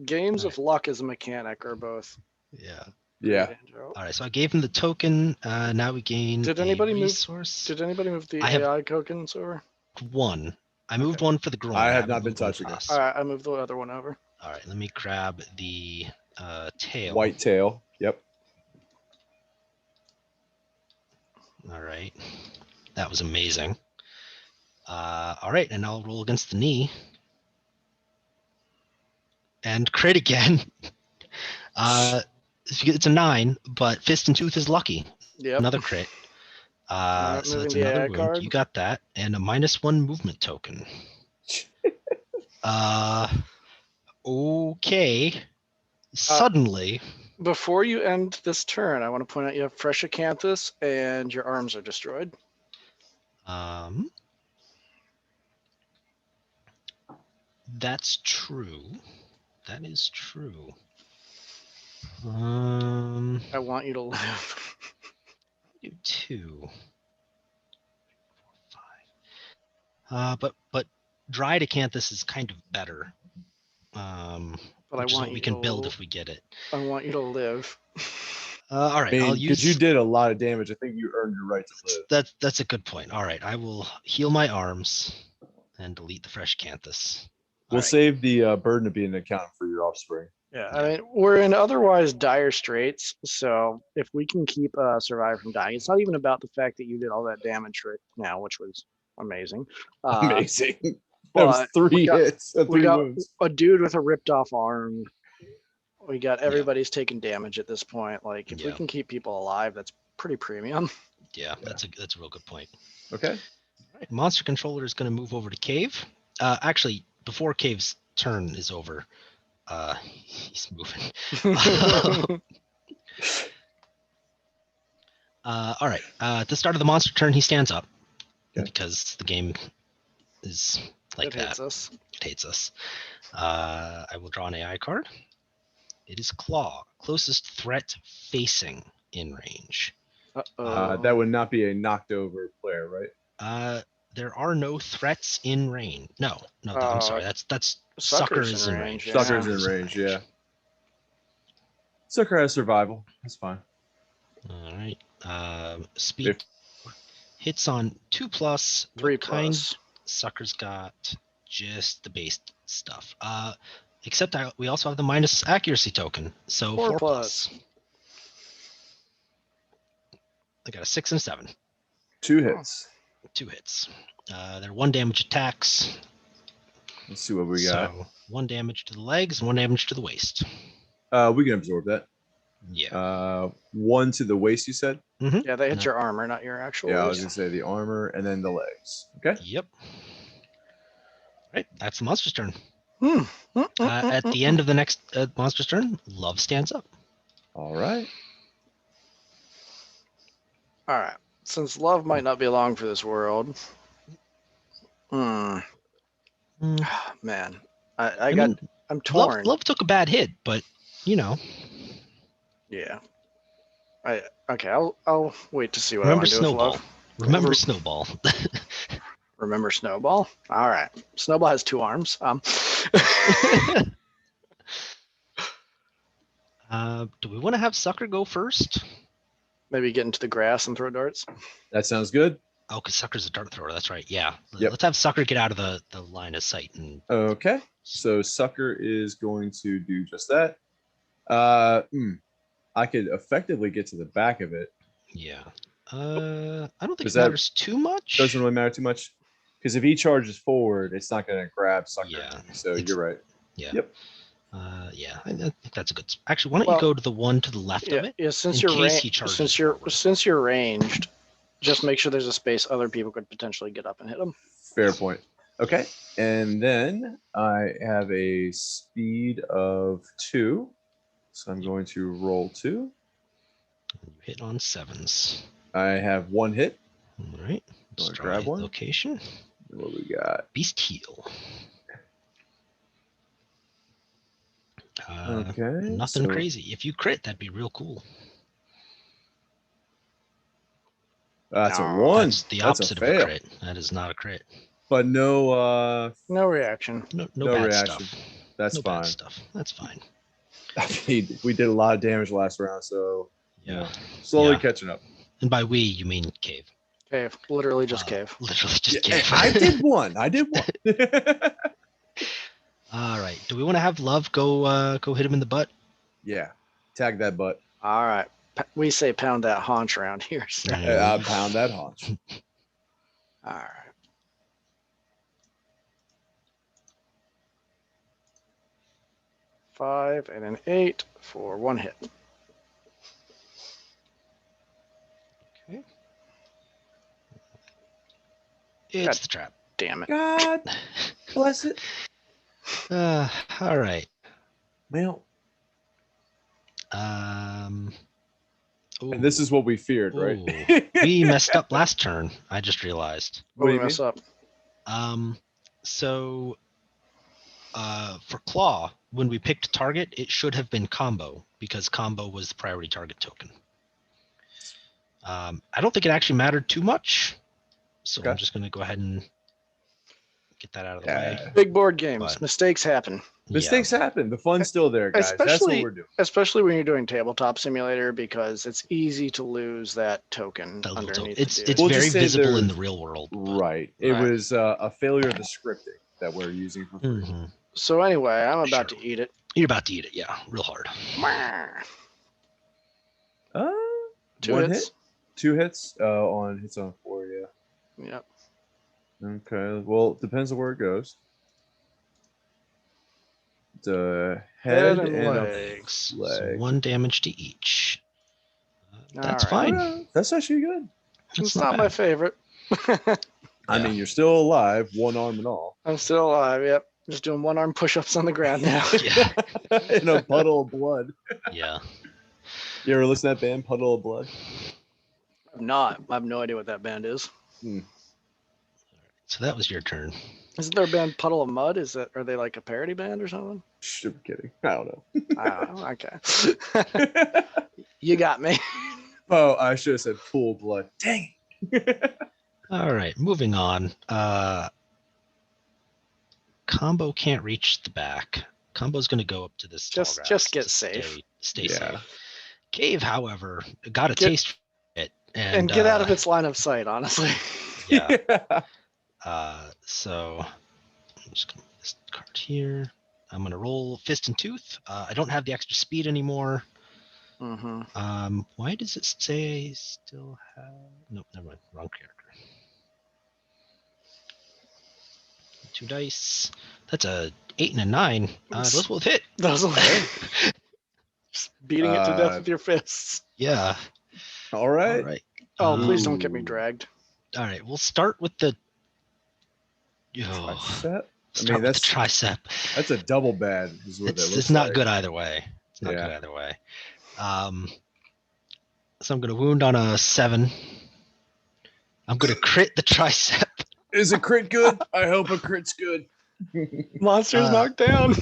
Games of luck as a mechanic are both. Yeah. All right, so I gave him the token. Now we gain Did anybody resource. Did anybody move the AI tokens over? 1. I moved 1 for the groin. I have not been touching it. All right, I moved the other one over. All right, let me grab the tail. White tail. Yep. All right. That was amazing. All right, and I'll roll against the knee. And crit again. It's a 9, but fist and tooth is lucky. Yep. Another crit. So that's another wound. Card. You got that. And a -1 movement token. Okay. Suddenly. Before you end this turn, I want to point out you have fresh acanthus and your arms are destroyed. That's true. That is true. I want you to live. Do 2. But dried acanthus is kind of better. But Which is what we can build if we get it. I want you to live. All right, I'll because use. you did a lot of damage. I think you earned your right to live. That's a good point. All right, I will heal my arms and delete the fresh acanthus. We'll save the burden of being an accountant for your offspring. Yeah, I mean, we're in otherwise dire straits, so if we can keep Survivor from dying, it's not even about the fact that you did all that damage right now, which was amazing. Amazing. That was But 3 hits and 3 we got wounds. a dude with a ripped off arm. We got everybody's taking damage at this point. Like, if we can keep people alive, that's pretty premium. Yeah, that's a real good point. Okay. All right, monster controller is going to move over to Cave. Actually, before Cave's turn is over, he's moving. All right. At the start of the monster turn, he stands up because the game is like that. It hates us. I will draw an AI card. It is Claw, closest threat facing in range. That would not be a knocked over player, right? There are no threats in range. No, I'm sorry. That's Sucker is in range. Yeah. Sucker's in range, yeah. Sucker has survival. That's fine. All right. Speed hits on 2+. 3+. Sucker's got just the base stuff. Except we also have the minus accuracy token, so 4+. I got a 6 and a 7. 2 hits. 2 hits. They're 1 damage attacks. Let's see what we got. So 1 damage to the legs and 1 damage to the waist. We can absorb that. Yeah. 1 to the waist, you said? Mm-hmm. Yeah, they hit your armor, not your actual waist. I was going to say the armor and then the legs. Okay? Yep. Right, that's the monster's turn. At the end of the next monster's turn, Love stands up. All right. All right. Since Love might not be long for this world, man, I'm torn. Love took a bad hit, but Yeah. I'll wait to see what remember I want to do with Love. Remember Snowball. Remember Snowball? All right. Snowball has 2 arms. Do we want to have Sucker go first? Maybe get into the grass and throw darts. That sounds good. Oh, because Sucker's a dart thrower. That's right. Yeah. Yep. Let's have Sucker get out of the line of sight. Okay. So Sucker is going to do just that. I could effectively get to the back of it. Yeah. I don't think it matters too much. Doesn't really matter too much. Because if he charges forward, it's not going to grab Sucker. Yeah. So you're right. Yeah. Yep. Yeah, I think that's a good. Actually, why don't you go to the one to the left of it? Yeah, since you're ranged, just make sure there's a space other people could potentially get up and hit him. Fair point. Okay, and then I have a speed of 2, so I'm going to roll 2. You hit on 7s. I have 1 hit. All right. Let's grab one. Location. What we got? Beast heal. Okay. Nothing crazy. If you crit, that'd be real cool. That's a 1. That's the opposite of a crit. That is not a crit. But no reaction. No bad reaction. Stuff. That's no fine. Bad stuff. That's fine. We did a lot of damage last round, so slowly catching up. And by we, you mean Cave. Cave. Literally just Cave. Literally just Cave. I did one. All right. Do we want to have Love go hit him in the butt? Yeah. Tag that butt. All right. We say pound that haunch around here. So. Pound that haunch. All right. Five and an 8 for 1 hit. Okay. It's the trap. Damn it. God bless it. All right. Well. And this is what we feared, right? We messed up last turn. I just realized. What do you mess up? So for Claw, when we picked target, it should have been combo because combo was the priority target token. I don't think it actually mattered too much. So I'm just going to go ahead and get that out of the way. Yeah. Big board games. But- Mistakes happen. Mistakes happen. The fun's still there, guys. That's what Especially- we're doing. Especially when you're doing tabletop simulator, because it's easy to lose that token That little underneath it's the dude. it's We'll very just say visible in there's- the real world. but- Right. It Right. was a failure of the scripting that we're using for free. Mhm. So anyway, I'm about Sure. to eat it. You're about to eat it, yeah, real hard. Two One hits. hit, 2 hits on hits on 4. Yeah. Yep. Okay. Well, depends on where it goes. The Head head and and a legs. So leg. 1 damage to each. That's All right. fine. Okay, that's actually good. That's It's not my bad. favorite. I Yeah. mean, you're still alive, 1 arm and all, I'm still alive. Yep. Just doing one arm push-ups on the ground now. Yeah, in a puddle of blood. yeah. You ever listen to that band, Puddle of Blood? I'm not. I have no idea what that band is. So that was your turn. Isn't there a band Puddle of Mud? Are they like a parody band or something? Shh, I'm kidding. I don't know. I don't know. Okay. You got me. Oh, I should have said Pool of Blood. Dang it. All right, moving on. Combo can't reach the back. Combo's going to go up to this tall Just grass get to safe. Stay Yeah. safe. Cave, however, got a Get- taste for it, And get out of its line of sight, honestly. Yeah. So I'm just gonna put this card here. I'm gonna roll Fist and Tooth. I don't have the extra speed anymore. Mm-hmm. Why does it say I still have? Nope, never mind. Wrong character. 2 dice. That's a 8 and a 9. Those both hit. Just beating it to death with your fists. Yeah. All right. All right. Oh, please don't get me Ooh. dragged. All right. We'll start with the. Oh, Tricep? start with the tricep. That's a double bad. Is what that It's looks not like. good either way. It's not Yeah. good either way. So I'm gonna wound on a 7. I'm gonna crit the tricep. Is a crit good? I hope a crit's good. Monster's Uh, knocked down.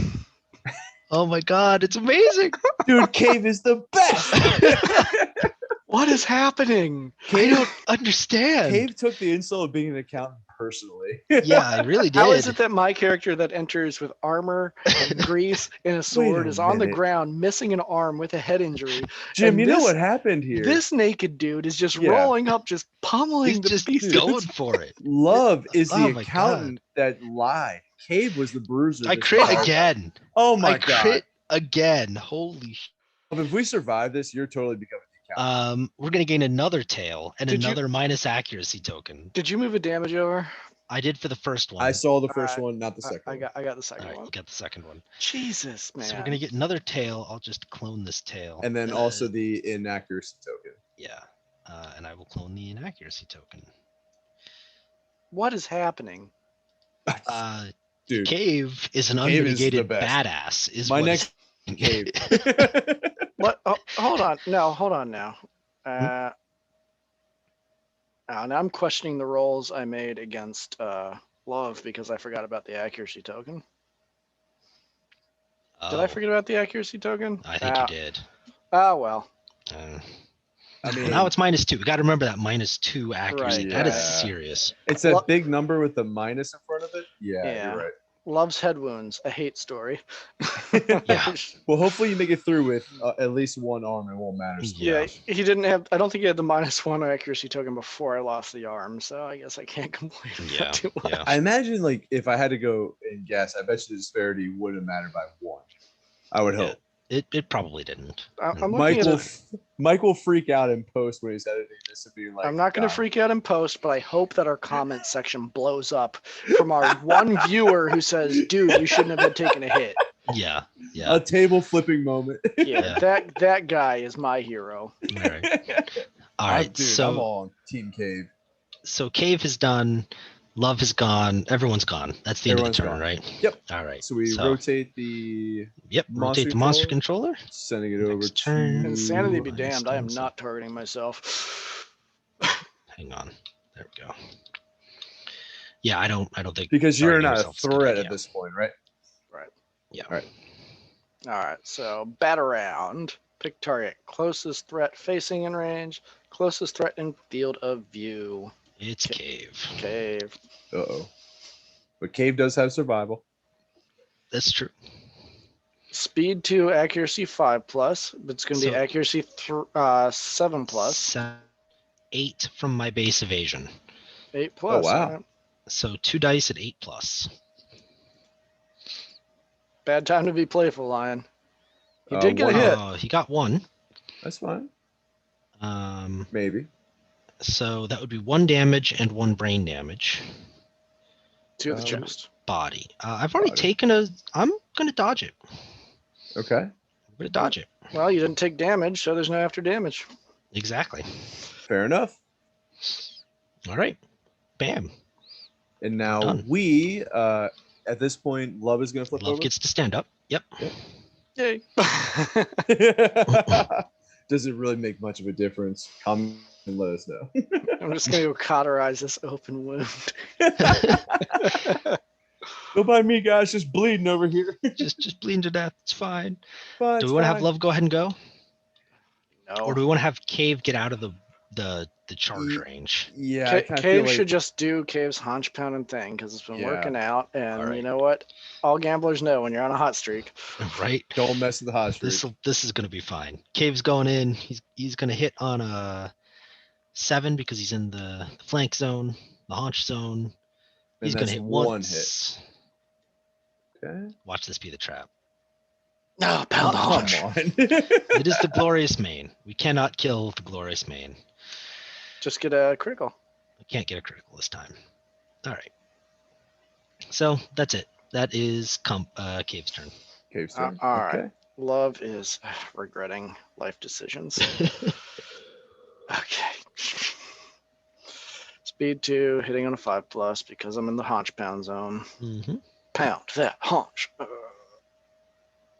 Oh my god, it's amazing! Dude, Cave is the best. What is happening? I don't understand. Cave took the insult of being an accountant personally. Yeah, I really did. How is it that my character that enters with armor and grease and a sword a is on the minute. ground, missing an arm with a head injury? Jim, And you know this- what happened here? This naked dude is just Yeah. rolling up, just pummeling He's the just pieces. going for it. Love is the Oh my accountant that lied. Cave was the bruiser. I this crit entire- again. Oh my I god. crit again. Holy sh! If we survive this, you're totally becoming the accountant. We're gonna gain another tail and Did you- another minus accuracy token. Did you move a damage over? I did for the first one. I saw the first Alright. one, not the second I one. got the second All right, one. you got the second one. Jesus, man. So we're gonna get another tail. I'll just clone this tail. And then also the inaccuracy token. Yeah, and I will clone the inaccuracy token. What is happening? Dude, Cave is an Cave is the unmitigated best. badass. Is my what next is- Cave. What? Oh, hold on. No, hold on now. Hmm? Now I'm questioning the rolls I made against Love because I forgot about the accuracy token. Did I Oh, forget about the accuracy token? I think you did. Ah, well. I mean, Now it's -2. We got to remember that -2 accuracy. Right, That is yeah. serious. it's that Well- big number with the minus in front of it. Yeah, Yeah. you're right. Love's head wounds, a hate story. Yeah. Well, hopefully you make it through with at least one arm. It won't matter. so Yeah, much. he didn't have. I don't think he had the -1 accuracy token before I lost the arm, so I guess I can't complain about Yeah, too much. yeah. I imagine, like, if I had to go and guess, I bet you the disparity wouldn't matter by 1. I would Yeah. hope. It probably didn't. I'm Mike looking will, at it. Mike will freak out in post when he's editing this and being like, I'm not going to "God." freak out in post, but I hope that our comment section blows up from our one viewer who says, "Dude, you shouldn't have taken a hit." Yeah, yeah. A table flipping moment. Yeah, that guy is my hero. All right. All right. Dude, so I'm all on Team Cave. so Cave is done. Love is gone. Everyone's gone. That's the Everyone's end of the turn, gone. right? Yep. All right. So we rotate the Yep. monster Rotate the monster controller. sending it over Next to turn. Insanity be Ooh, damned, I am nice. not targeting myself. Hang on. There we go. Yeah, I don't think because you're targeting not a yourself's good threat at idea. this point, right? Yeah. All right. All right, so bat around. Pick target. Closest threat facing in range. Closest threat in field of view. It's Cave. Cave. Uh-oh. But Cave does have survival. That's true. Speed 2, accuracy 5+, but it's going to be So- accuracy 7+, 8 from my base evasion. 8+. Oh, wow. All right. So 2 dice at 8+. Bad time to be playful, Lion. He did get a one hit. He got 1. That's fine. Maybe. So that would be 1 damage and 1 brain damage. To the Oh. chest. Body. I've already Body. taken a. I'm gonna dodge it. Okay. I'm gonna dodge it. Well, you didn't take damage, so there's no after damage. Exactly. Fair enough. All right. Bam. And now Done. we, at this point, Love is going to flip Love over. gets to stand up. Yep. Yay. Does it really make much of a difference? Comment and let us know. I'm just going to go cauterize this open wound. Go by me, guys. Just bleeding over here. just bleeding to death. It's fine. Fine, Do we it's want to have fine. Love go ahead and go, or do No. we want to have Cave get out of the charge Ye- range? Yeah, I Cave kinda feel like should just do Cave's haunch pounding thing because it's been Yeah. working out. And All right. you know what? All gamblers know when you're on a hot streak. Right. don't mess with the hot streak. This is gonna be fine. Cave's going in. He's gonna hit on a 7 because he's in the flank zone, the haunch zone. He's gonna that's hit one once. Okay. Watch this be the trap. No, pound the Come haunch. on. It is the glorious main. We cannot kill the glorious main. Just get a critical. We can't get a critical this time. All right. So that's it. That is Cave's turn. Cave's turn. all right. Okay. Love is regretting life decisions. Okay. Speed 2, hitting on a 5+ because I'm in the haunch pound zone. hmm Pound that haunch.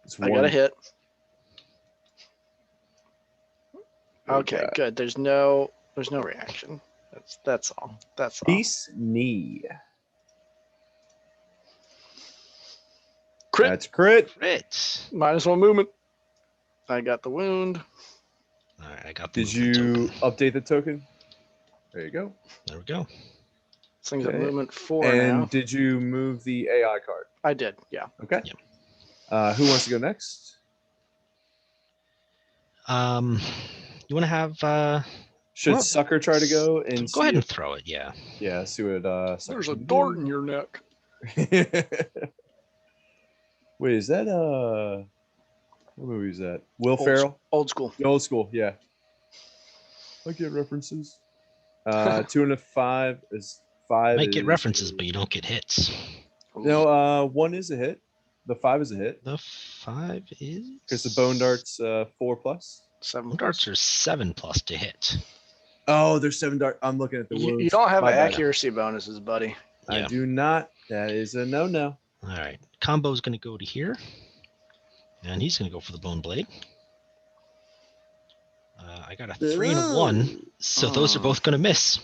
It's I got one. a hit. Oh, Okay, God. good. There's no reaction. That's all. That's all. Peace knee. Crit. That's crit. Crit. -1 movement. I got the wound. All right, I got the Did movement you token. update the token? There you go. There we go. This thing's at Okay. movement 4 And now. did you move the AI card? I did, yeah. Okay. Yep. Who wants to go next? You want to have Should Well, Sucker try to go and go ahead see and if- throw it. Yeah. yeah, see what Sucker There's a can dart do. in your neck. Wait, is that what movie is that? Will Old- Ferrell? Old school. The Old School, yeah. I get references. 2 and a 5 is 5. Might get is- references, but you don't get hits. No, 1 is a hit. The 5 is a hit The 5 is because the bone dart's 4+. 7+. Bone darts are 7+ to hit. Oh, there's 7 dart. I'm looking at the You wounds. don't have My bad. accuracy bonuses, buddy. I Yeah. do not. That is a no-no. All right. Combo's going to go to here. And he's going to go for the bone blade. I got a 3 and a 1. So those are both going to miss.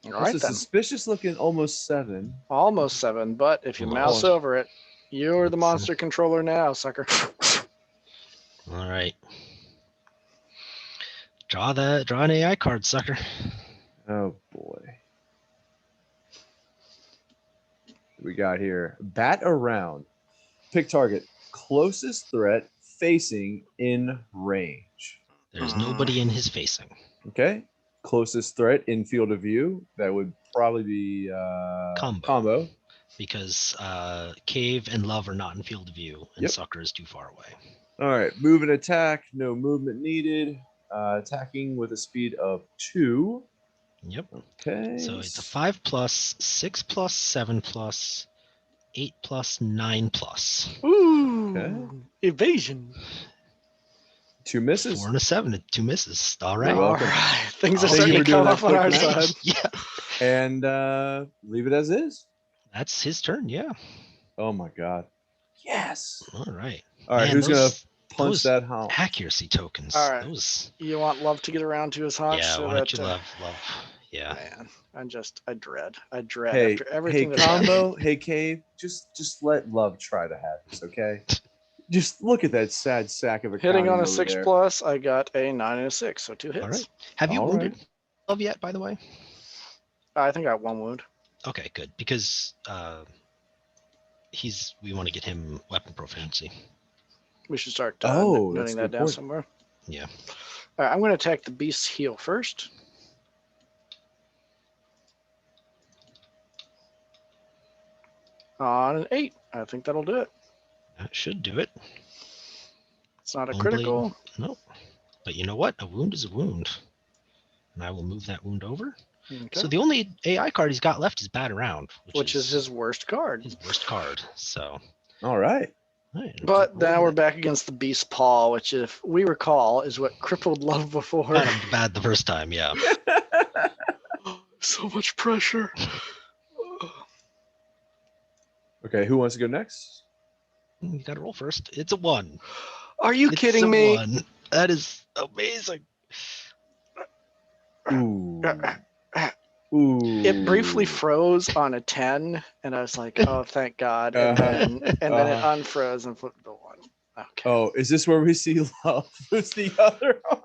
All That's right, a then. suspicious looking almost 7. Almost 7, but if you mouse Almost. over it, you're the monster controller now, sucker. All right. Draw an AI card, sucker. Oh boy. We got here. Bat around. Pick target. Closest threat facing in range. There's nobody in his facing. Okay. Closest threat in field of view. That would probably be combo. Because Cave and Love are not in field of view, and Yep. Sucker is too far away. All right. Move and attack. No movement needed. Attacking with a speed of 2. Yep. Okay. So it's a 5+, 6+, 7+, 8+, 9+. Ooh, Okay. evasion. 2 misses. 4 and a 7, 2 misses. All right. You're All welcome. right, things are Thank starting you to for doing come that up on our quick match. side. Yeah. And leave it as is. That's his turn. Yeah. Oh my god. Yes. All right. All right. Man, Who's gonna those punch that house? accuracy tokens? All right. Those. You want Love to get around to his haunch? Yeah. so Why don't that, you love? Yeah. Man, I dread Hey, after everything hey, that's happened. combo. Hey, Cave. Just let Love try to have this, okay? Just look at that sad sack of a Hitting on a over 6+, I got a 9 and a 6, so 2 hits. All right. Have you All wounded right. Love yet? By the way. I think I got 1 wound. Okay. Good. Because we want to get him weapon proficiency. We should start Oh, that's noting a that good down point. somewhere. Yeah. All right, I'm going to attack the beast's heel first. On an 8. I think that'll do it. That should do it. It's not a Bone critical. blade. Nope. But you know what? A wound is a wound. And I will move that wound over. Okay. So the only AI card he's got left is Bat Around, which is his worst card. his worst card. So, All right. all right, But now roll we're that. back against the beast's paw, which, if we recall, is what crippled Love before. Got him bad the first time, yeah. So much pressure. Okay, who wants to go next? You got to roll first. It's a 1. Are you It's kidding a me? 1. That is amazing. Ooh. Ooh. It briefly froze on a 10, and I was like, "Oh, thank God!" And then it unfroze and flipped the 1. Okay. Oh, is this where we see Love lose the other arm?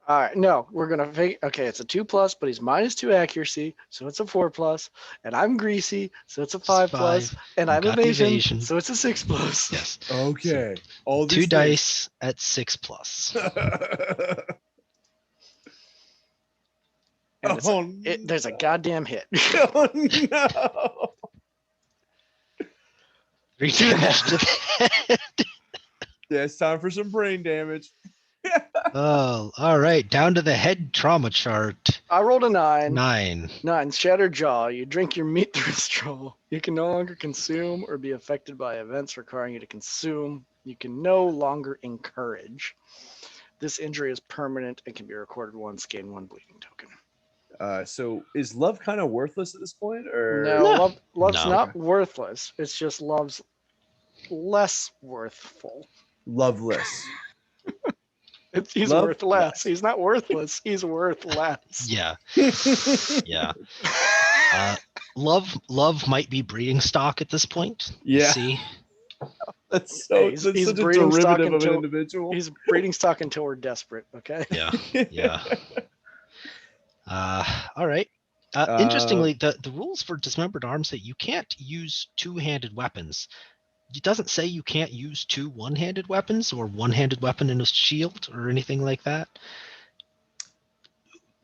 All right. No, we're gonna fake. Okay, it's a 2+, but he's -2 accuracy, so it's a 4+. And I'm greasy, so it's a 5+. And You I'm got the evasion, evasion. so it's a 6+. Yes. Okay. All 2 these dice at 6+. And it's Oh, there's a goddamn hit. oh no. 3 damage to the head. Yeah, it's time for some brain damage. Oh, all right. Down to the head trauma chart. I rolled a 9. 9. 9. Shattered jaw. You drink your meat through a straw. You can no longer consume or be affected by events requiring you to consume. You can no longer encourage. This injury is permanent and can be recorded once. Gain 1 bleeding token. So is Love kind of worthless at this point, or No, love's No. not worthless. It's just love's less worthful. loveless? He's Love worth less. less. He's not worthless. He's worth less. Yeah. Yeah. Love might be breeding stock at this point. We'll Yeah. see. That's Hey, so. That's he's such a breeding stock derivative of an until- individual. He's breeding stock until we're desperate. Okay. Yeah. Yeah. All right. Interestingly, the rules for dismembered arms say you can't use two-handed weapons. It doesn't say you can't use 2 one-handed weapons or one-handed weapon in a shield or anything like that.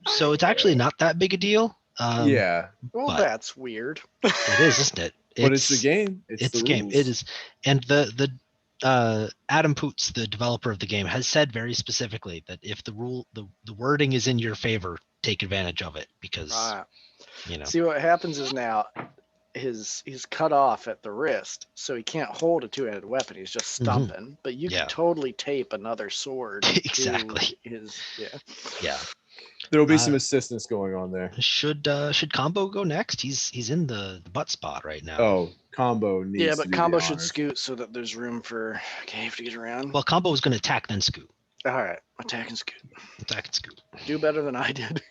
So it's actually not that big a deal. Yeah, Well, But- that's weird. It is, isn't it? but it's the game. It's the the game. rules. It is, and the Adam Poots, the developer of the game, has said very specifically that if the wording is in your favor, take advantage of it because Right. you know. See what happens is now he's cut off at the wrist, so he can't hold a two-handed weapon. He's just stumping. But you Yeah. can totally tape another sword. to Exactly. His Yeah. There'll be some assistance going on there. Should Combo go next? He's in the butt spot right now. Oh, Combo needs. Yeah, to but do the Combo should honors. scoot so that there's room for Cave to get around. Well, Combo is going to attack then scoot. All right, attack and scoot. Attack and scoot. Do better than I did.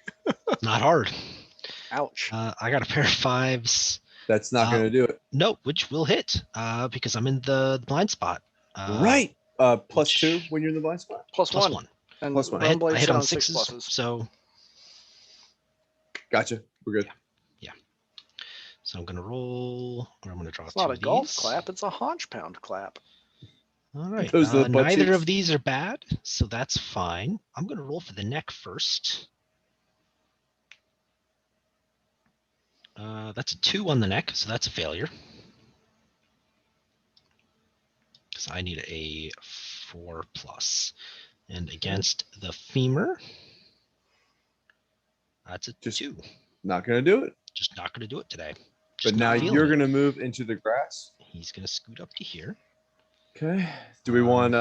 Not hard. Ouch. I got a pair of 5s. That's not going to do it. No, which will hit because I'm in the blind spot. Right. Plus which- 2 when you're in the blind spot. Plus Plus one. 1. And Plus one. I hit, Rumblade I hit shot on 6 6s, pluses. so Gotcha. We're good. so I'm gonna roll, or I'm gonna draw It's 2 not a of golf these. clap, it's a haunch pound clap. All right. Those are the butt Neither cheeks. of these are bad, so that's fine. I'm gonna roll for the neck first. That's a 2 on the neck, so that's a failure. Because I need a 4+. And against the femur, that's a Just 2. Not going to do it. Just not gonna do it today. But Just now not feeling you're it. going to move into the grass. He's gonna scoot up to here. Okay. Do we want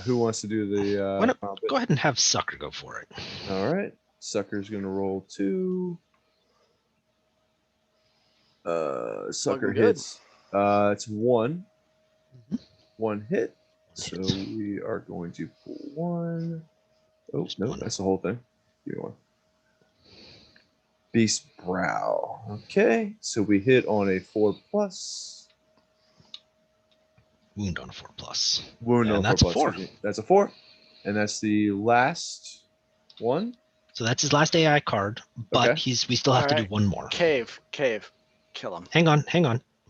who wants to do the Why not- combat? Go ahead and have Sucker go for it. All right. Sucker's going to roll 2. Sucker Looking good. hits. It's 1. Mhm. 1 hit. So Hits. we are going to pull 1. Oh, Just no, one. that's the whole thing. Give me 1. Beast Brow. Okay. So we hit on a 4+. Wound on a 4+. Wound And on that's a 4+. 4. Excuse me. That's a 4. And that's the last one. So that's his last AI card, but Okay. we still have to do Alright. one more. Cave, kill him. Hang on.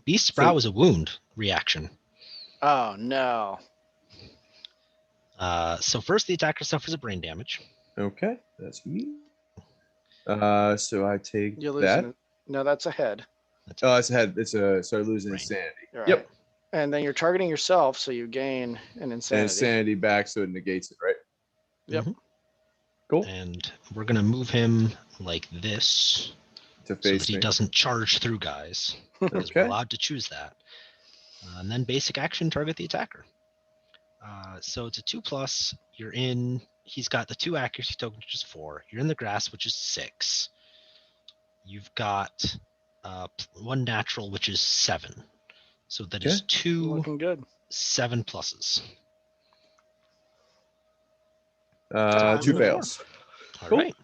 Beast's Brow is a wound reaction. Oh no. So first the attacker suffers a brain damage. Okay, that's me. So I take You're that. losing. No, that's a head. Oh, it's a head. So I lose Brain. insanity. All right. Yep. And then you're targeting yourself, so you gain an And insanity. insanity back, so it negates it, right? Yep. Mhm. Cool. And we're gonna move him like this To so face that he me. doesn't charge through guys. Because we're Okay. allowed to choose that. And then basic action, target the attacker. So it's a 2+. You're in. He's got the 2 accuracy tokens, which is 4. You're in the grass, which is 6. You've got 1 natural, which is 7. So that is Okay. 2 Looking good. 7 pluses. 2 fails. All Cool. right.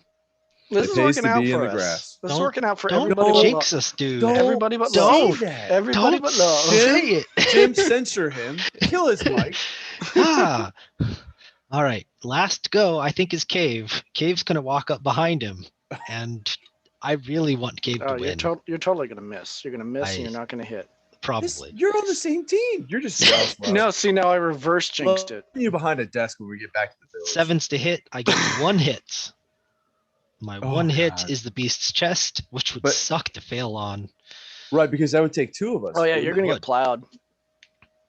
This It is pays working to out be in for the us. grass. This is Don't- working out for Don't everybody but jinx love. us, dude. Don't Everybody but say love. that. Everybody Don't but love. say it. Jim, censor him. Kill his mic. Ah. All right. Last go, I think, is Cave. Cave's gonna walk up behind him, and I really want Cave to Oh, you're, win. you're totally gonna miss. You're gonna miss, I- and you're not gonna hit. Probably. You're on the same team. You're just jealous. No, see now I reverse jinxed it. You behind a desk when we get back to the village. 7's to hit. I get 1 hit. My Oh, 1 hit God. is the beast's chest, which would But- suck to fail on. Right, because that would take 2 of us. Oh yeah, wouldn't you're it? gonna would. get plowed.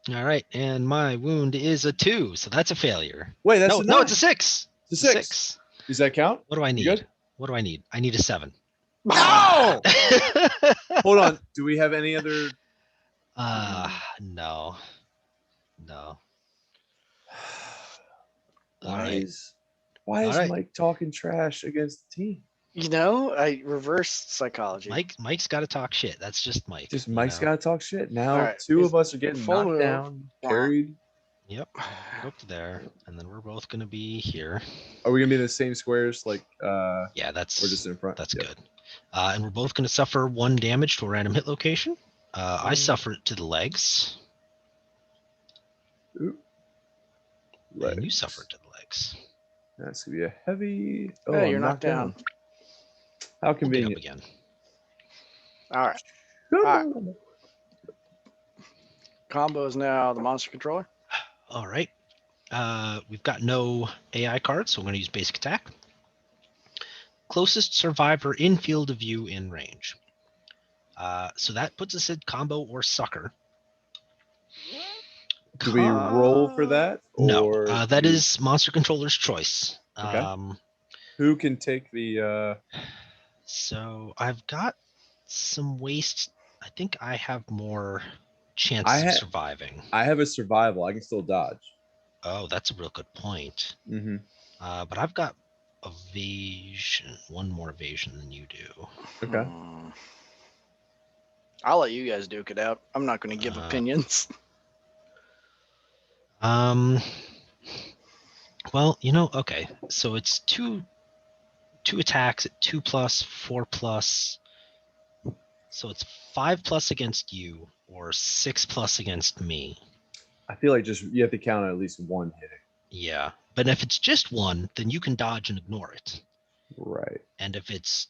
All right, and my wound is a 2, so that's a failure. Wait, that's No, a it's a 6. It's a 6. Does that count? What do I You need? good? What do I need? I need a 7. No! Hold on. Do we have any other? No. All Why right. is All right. Mike talking trash against the team? You know, I reverse psychology. Mike's got to talk shit. That's just Mike. Just you Mike's know? got to talk shit. Now All right, 2 is of us are getting full knocked move. down, carried. Yep. Go up to there, and then we're both gonna be here. Are we gonna be in the same squares? Like, Yeah, that's or just in front? that's Yep. good. And we're both gonna suffer 1 damage to a random hit location. I Mm. suffer it to the legs, Ooh. and you Legs. suffer it to the legs. That's gonna be a heavy. Oh, Hey, I'm you're knocked down. How We'll get up convenient. again. All right. Right. Combo is now the monster controller. All right. We've got no AI cards, so I'm gonna use basic attack. Closest survivor in field of view in range. So that puts us in combo or sucker. Do we roll for that? No, Or that do- is monster controller's choice. Okay. Who can take the? So I've got some waste. I think I have more I chances ha- of surviving. I have a survival. I can still dodge. Oh, that's a real good point. Mm-hmm. But I've got evasion, 1 more evasion than you do. Okay. I'll let you guys duke it out. I'm not going to give opinions. Well, okay. So it's two attacks at 2+, 4+. So it's 5+ against you or 6+ against me. I feel like just you have to count on at least 1 hitting. Yeah. But if it's just 1, then you can dodge and ignore it. Right. And if it's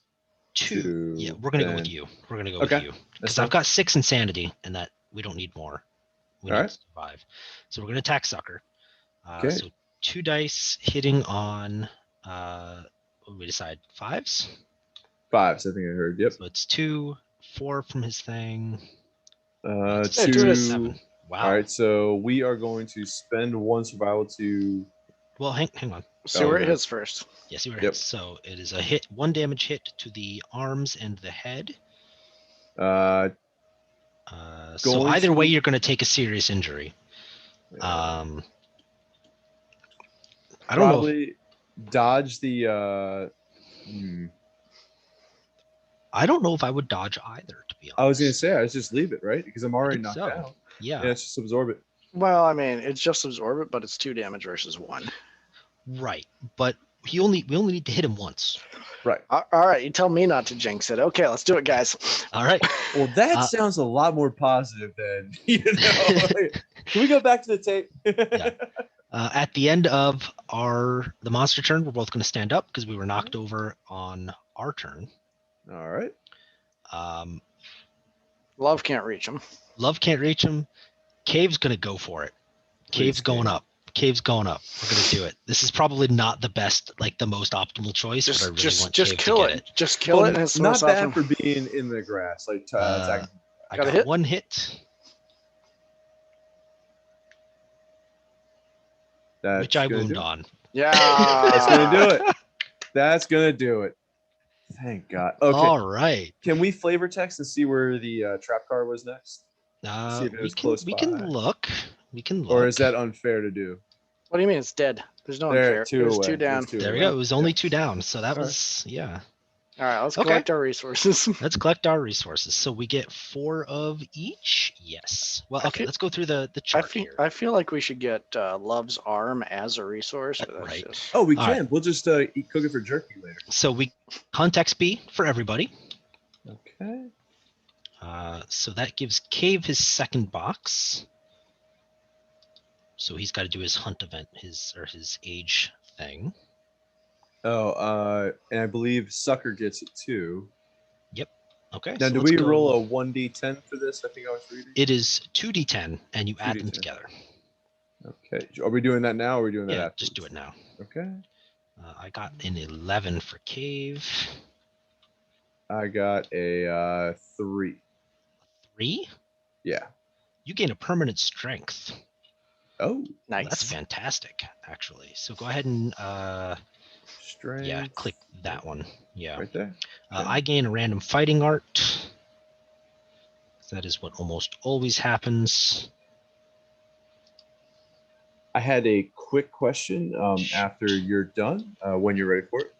2, 2, yeah, we're gonna go with then- you. We're gonna go Okay, with you. That's Because fine. I've got 6 insanity, and that we don't need more. We All need right. to survive. So we're gonna attack sucker. Okay. So 2 dice hitting on what did we decide? 5s? 5s, I think I heard. Yep. So it's 2, 4 from his thing. Two. Yeah, do it. 7. Wow. All right. So we are going to spend 1 survival to. Well, hang on. See where it okay. hits first. Yeah, see where it Yep. hits. So it is a hit, 1 damage hit to the arms and the head. Uh. So Going either way, to- you're going to take a serious injury. I don't know. Probably dodge the. I don't know if I would dodge either, to be honest. I was gonna say I was just leave it, right? Because I'm already think knocked so. out. Yeah. Yeah, it's just absorb it. Well, I mean, it's just absorb it, but it's 2 damage versus 1. Right. But we only need to hit him once. Right. All right, you tell me not to jinx it. Okay, let's do it, guys. All right. Well, that sounds a lot more positive than Can we go back to the tape? Yeah. At the end of the monster turn, we're both going to stand up because we were knocked over on our turn. All right. Love can't reach him. Love can't reach him. Cave's gonna go for it. Cave's Please, going Cave. up. Cave's going up. We're gonna do it. This is probably not the best, like the most optimal choice, but I really want Just Cave to kill get it. it. Just kill Well, it, and it's the not most bad optimal. for being in the grass. Like attacking. I Got a got hit? 1 hit, That's which I gonna wound do it. on. Yeah. That's gonna do it. That's gonna do it. Thank God. Okay. All right. Can we flavor text and see where the trap card was next? See if it we was can close we can by. look. We can look. Or is that unfair to do? What do you mean it's dead? There's no There, unfair. 2 There's away. 2 down. There's 2 There we away. go. It was only Yeah. 2 down, so that All right. was yeah. All right, let's Okay. collect our resources. Let's collect our resources. So we get 4 of each. Yes. Well, I okay. feel- Let's go through the I chart feel here. I feel like we should get Love's arm as a resource, but that's Right. just Oh, we All can. right. We'll just eat cook it for jerky later. So we hunt XP for everybody. Okay. So that gives Cave his second box. So he's got to do his hunt event, his age thing. Oh, and I believe Sucker gets it too. Okay. Now, so do let's we go. roll a 1d10 for this? I think I was reading. It is 2d10, and you add them 2d10. together. Okay. Are we doing that now? Or are we doing that Yeah, after? just do it now. Okay. I got an 11 for Cave. I got a 3. 3? Yeah. You gain a permanent strength. Oh, nice. That's fantastic, actually. So go ahead and strength. yeah, click that one. Yeah. Right there. I gain a random fighting art. That is what almost always happens. I had a quick question after you're done, when you're ready for it.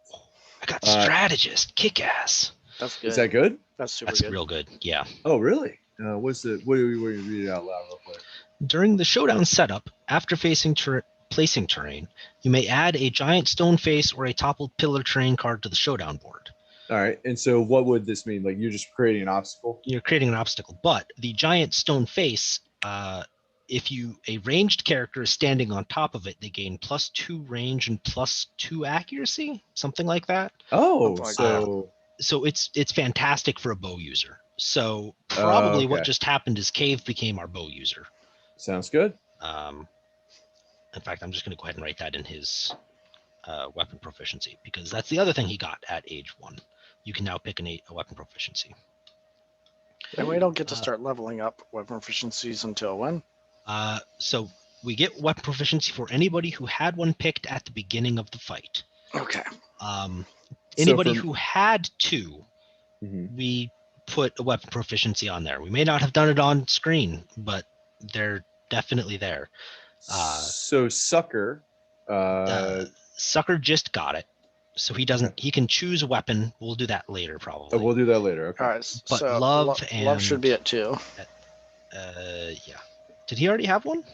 I got strategist, kick ass. That's good. Is that good? That's super That's good. real good. Yeah. Oh, really? What do you read it out loud real quick? During the showdown setup, after placing terrain, you may add a giant stone face or a toppled pillar terrain card to the showdown board. All right. And so what would this mean? Like you're just creating an obstacle? You're creating an obstacle, but the giant stone face, if a ranged character is standing on top of it, they gain +2 range and +2 accuracy, something like that. Oh, Something like so So it's fantastic for a bow user. So probably what okay. just happened is Cave became our bow user. Sounds good. In fact, I'm just going to go ahead and write that in his weapon proficiency, because that's the other thing he got at age 1. You can now pick a weapon proficiency. And we don't get to start leveling up weapon proficiencies until when? So we get weapon proficiency for anybody who had one picked at the beginning of the fight. Okay. Anybody who had 2, Mhm. we put a weapon proficiency on there. We may not have done it on screen, but they're definitely there. So Sucker. Sucker just got it, so he doesn't. He can choose a weapon. We'll do that later, probably. Oh, we'll do that later. Okay. All right. But so Love Love should be at 2. Yeah. Did he already have one?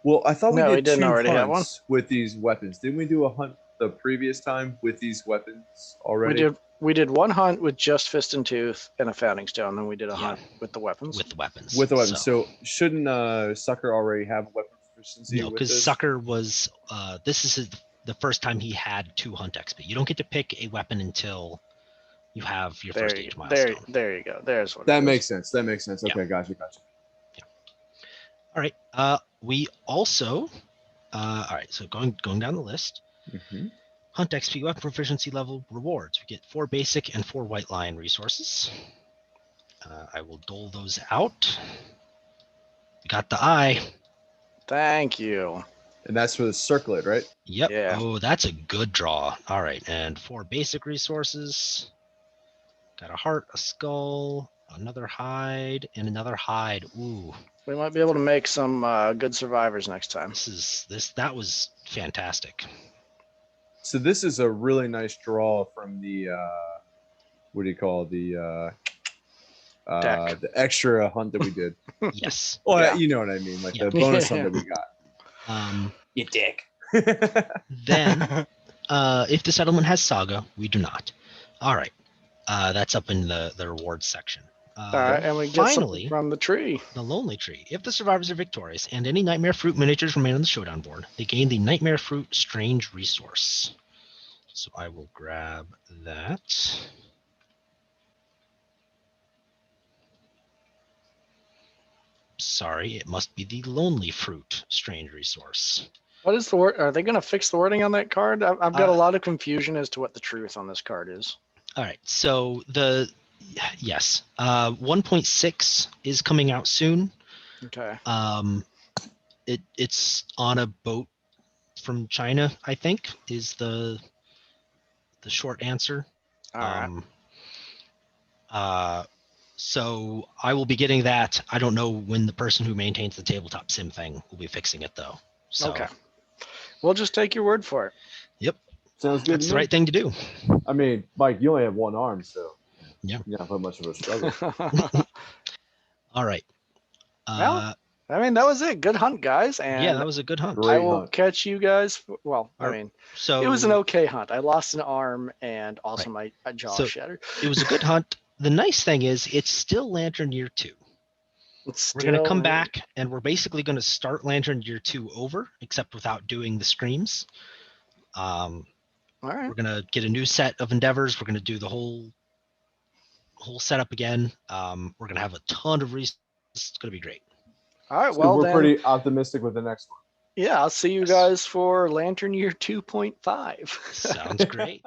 Well, I thought we No, he did didn't 2 already have hunts with these weapons. Didn't we do a hunt the previous time with these weapons already? We did 1 hunt with just Fist and Tooth and a Founding Stone, then we did a hunt with the weapons. With the weapons. With the weapons. So shouldn't Sucker already have weapon proficiency? No, because Sucker was. This is the first time he had 2 hunt XP. You don't get to pick a weapon until you have your first age milestone. There you go. There's what. That makes sense. That makes sense. Okay, Yeah. gotcha. All right. We also. All right. So going down the list. Mm-hmm. Hunt XP weapon proficiency level rewards. We get 4 basic and 4 white lion resources. I will dole those out. We got the eye. Thank you. And that's for the circlet, right? Yep. Yeah. Oh, that's a good draw. All right. And 4 basic resources. Got a heart, a skull, another hide, and another hide. Ooh. We might be able to make some good survivors next time. That was fantastic. So this is a really nice draw from the what do you call the extra hunt that we did. Yes. Well, Yeah. you know what I mean, like Yeah. the bonus hunt that we got. You dick. Then, if the settlement has saga, we do not. All right. That's up in the rewards section. All right, and we get something from the tree. The Lonely Tree. If the survivors are victorious and any Nightmare Fruit miniatures remain on the showdown board, they gain the Nightmare Fruit Strange resource. So I will grab that. sorry, it must be the lonely fruit strange resource. What is the word? Are they going to fix the wording on that card? I've got a Uh, lot of confusion as to what the truth on this card is. All right, so yes, 1.6 is coming out soon. Okay. It's on a boat from China, I think, is the short answer. All right. So I will be getting that. I don't know when the person who maintains the tabletop sim thing will be fixing it though. So Okay. We'll just take your word for it. Yep. Sounds good. That's to the me. right thing to do. I mean, Mike, you only have one arm, so Yeah. you're not put much of a struggle. All right. Well, I mean, that was it. Good hunt, guys. And Yeah, that was a good hunt. Great I will hunt. catch you guys. Well, I Or- mean, So it was an okay hunt. I lost an arm and also Right. my jaw So- shattered. it was a good hunt. The nice thing is it's still Lantern Year 2. It's We're going to still- come back and we're basically going to start Lantern Year 2 over, except without doing the screams. All right. We're going to get a new set of endeavors. We're going to do the whole setup again. We're going to have a ton of resources. It's going to be great. All right. So Well, we're then, pretty optimistic with the next one. yeah, I'll see you Yes. guys for Lantern Year 2.5. Sounds great.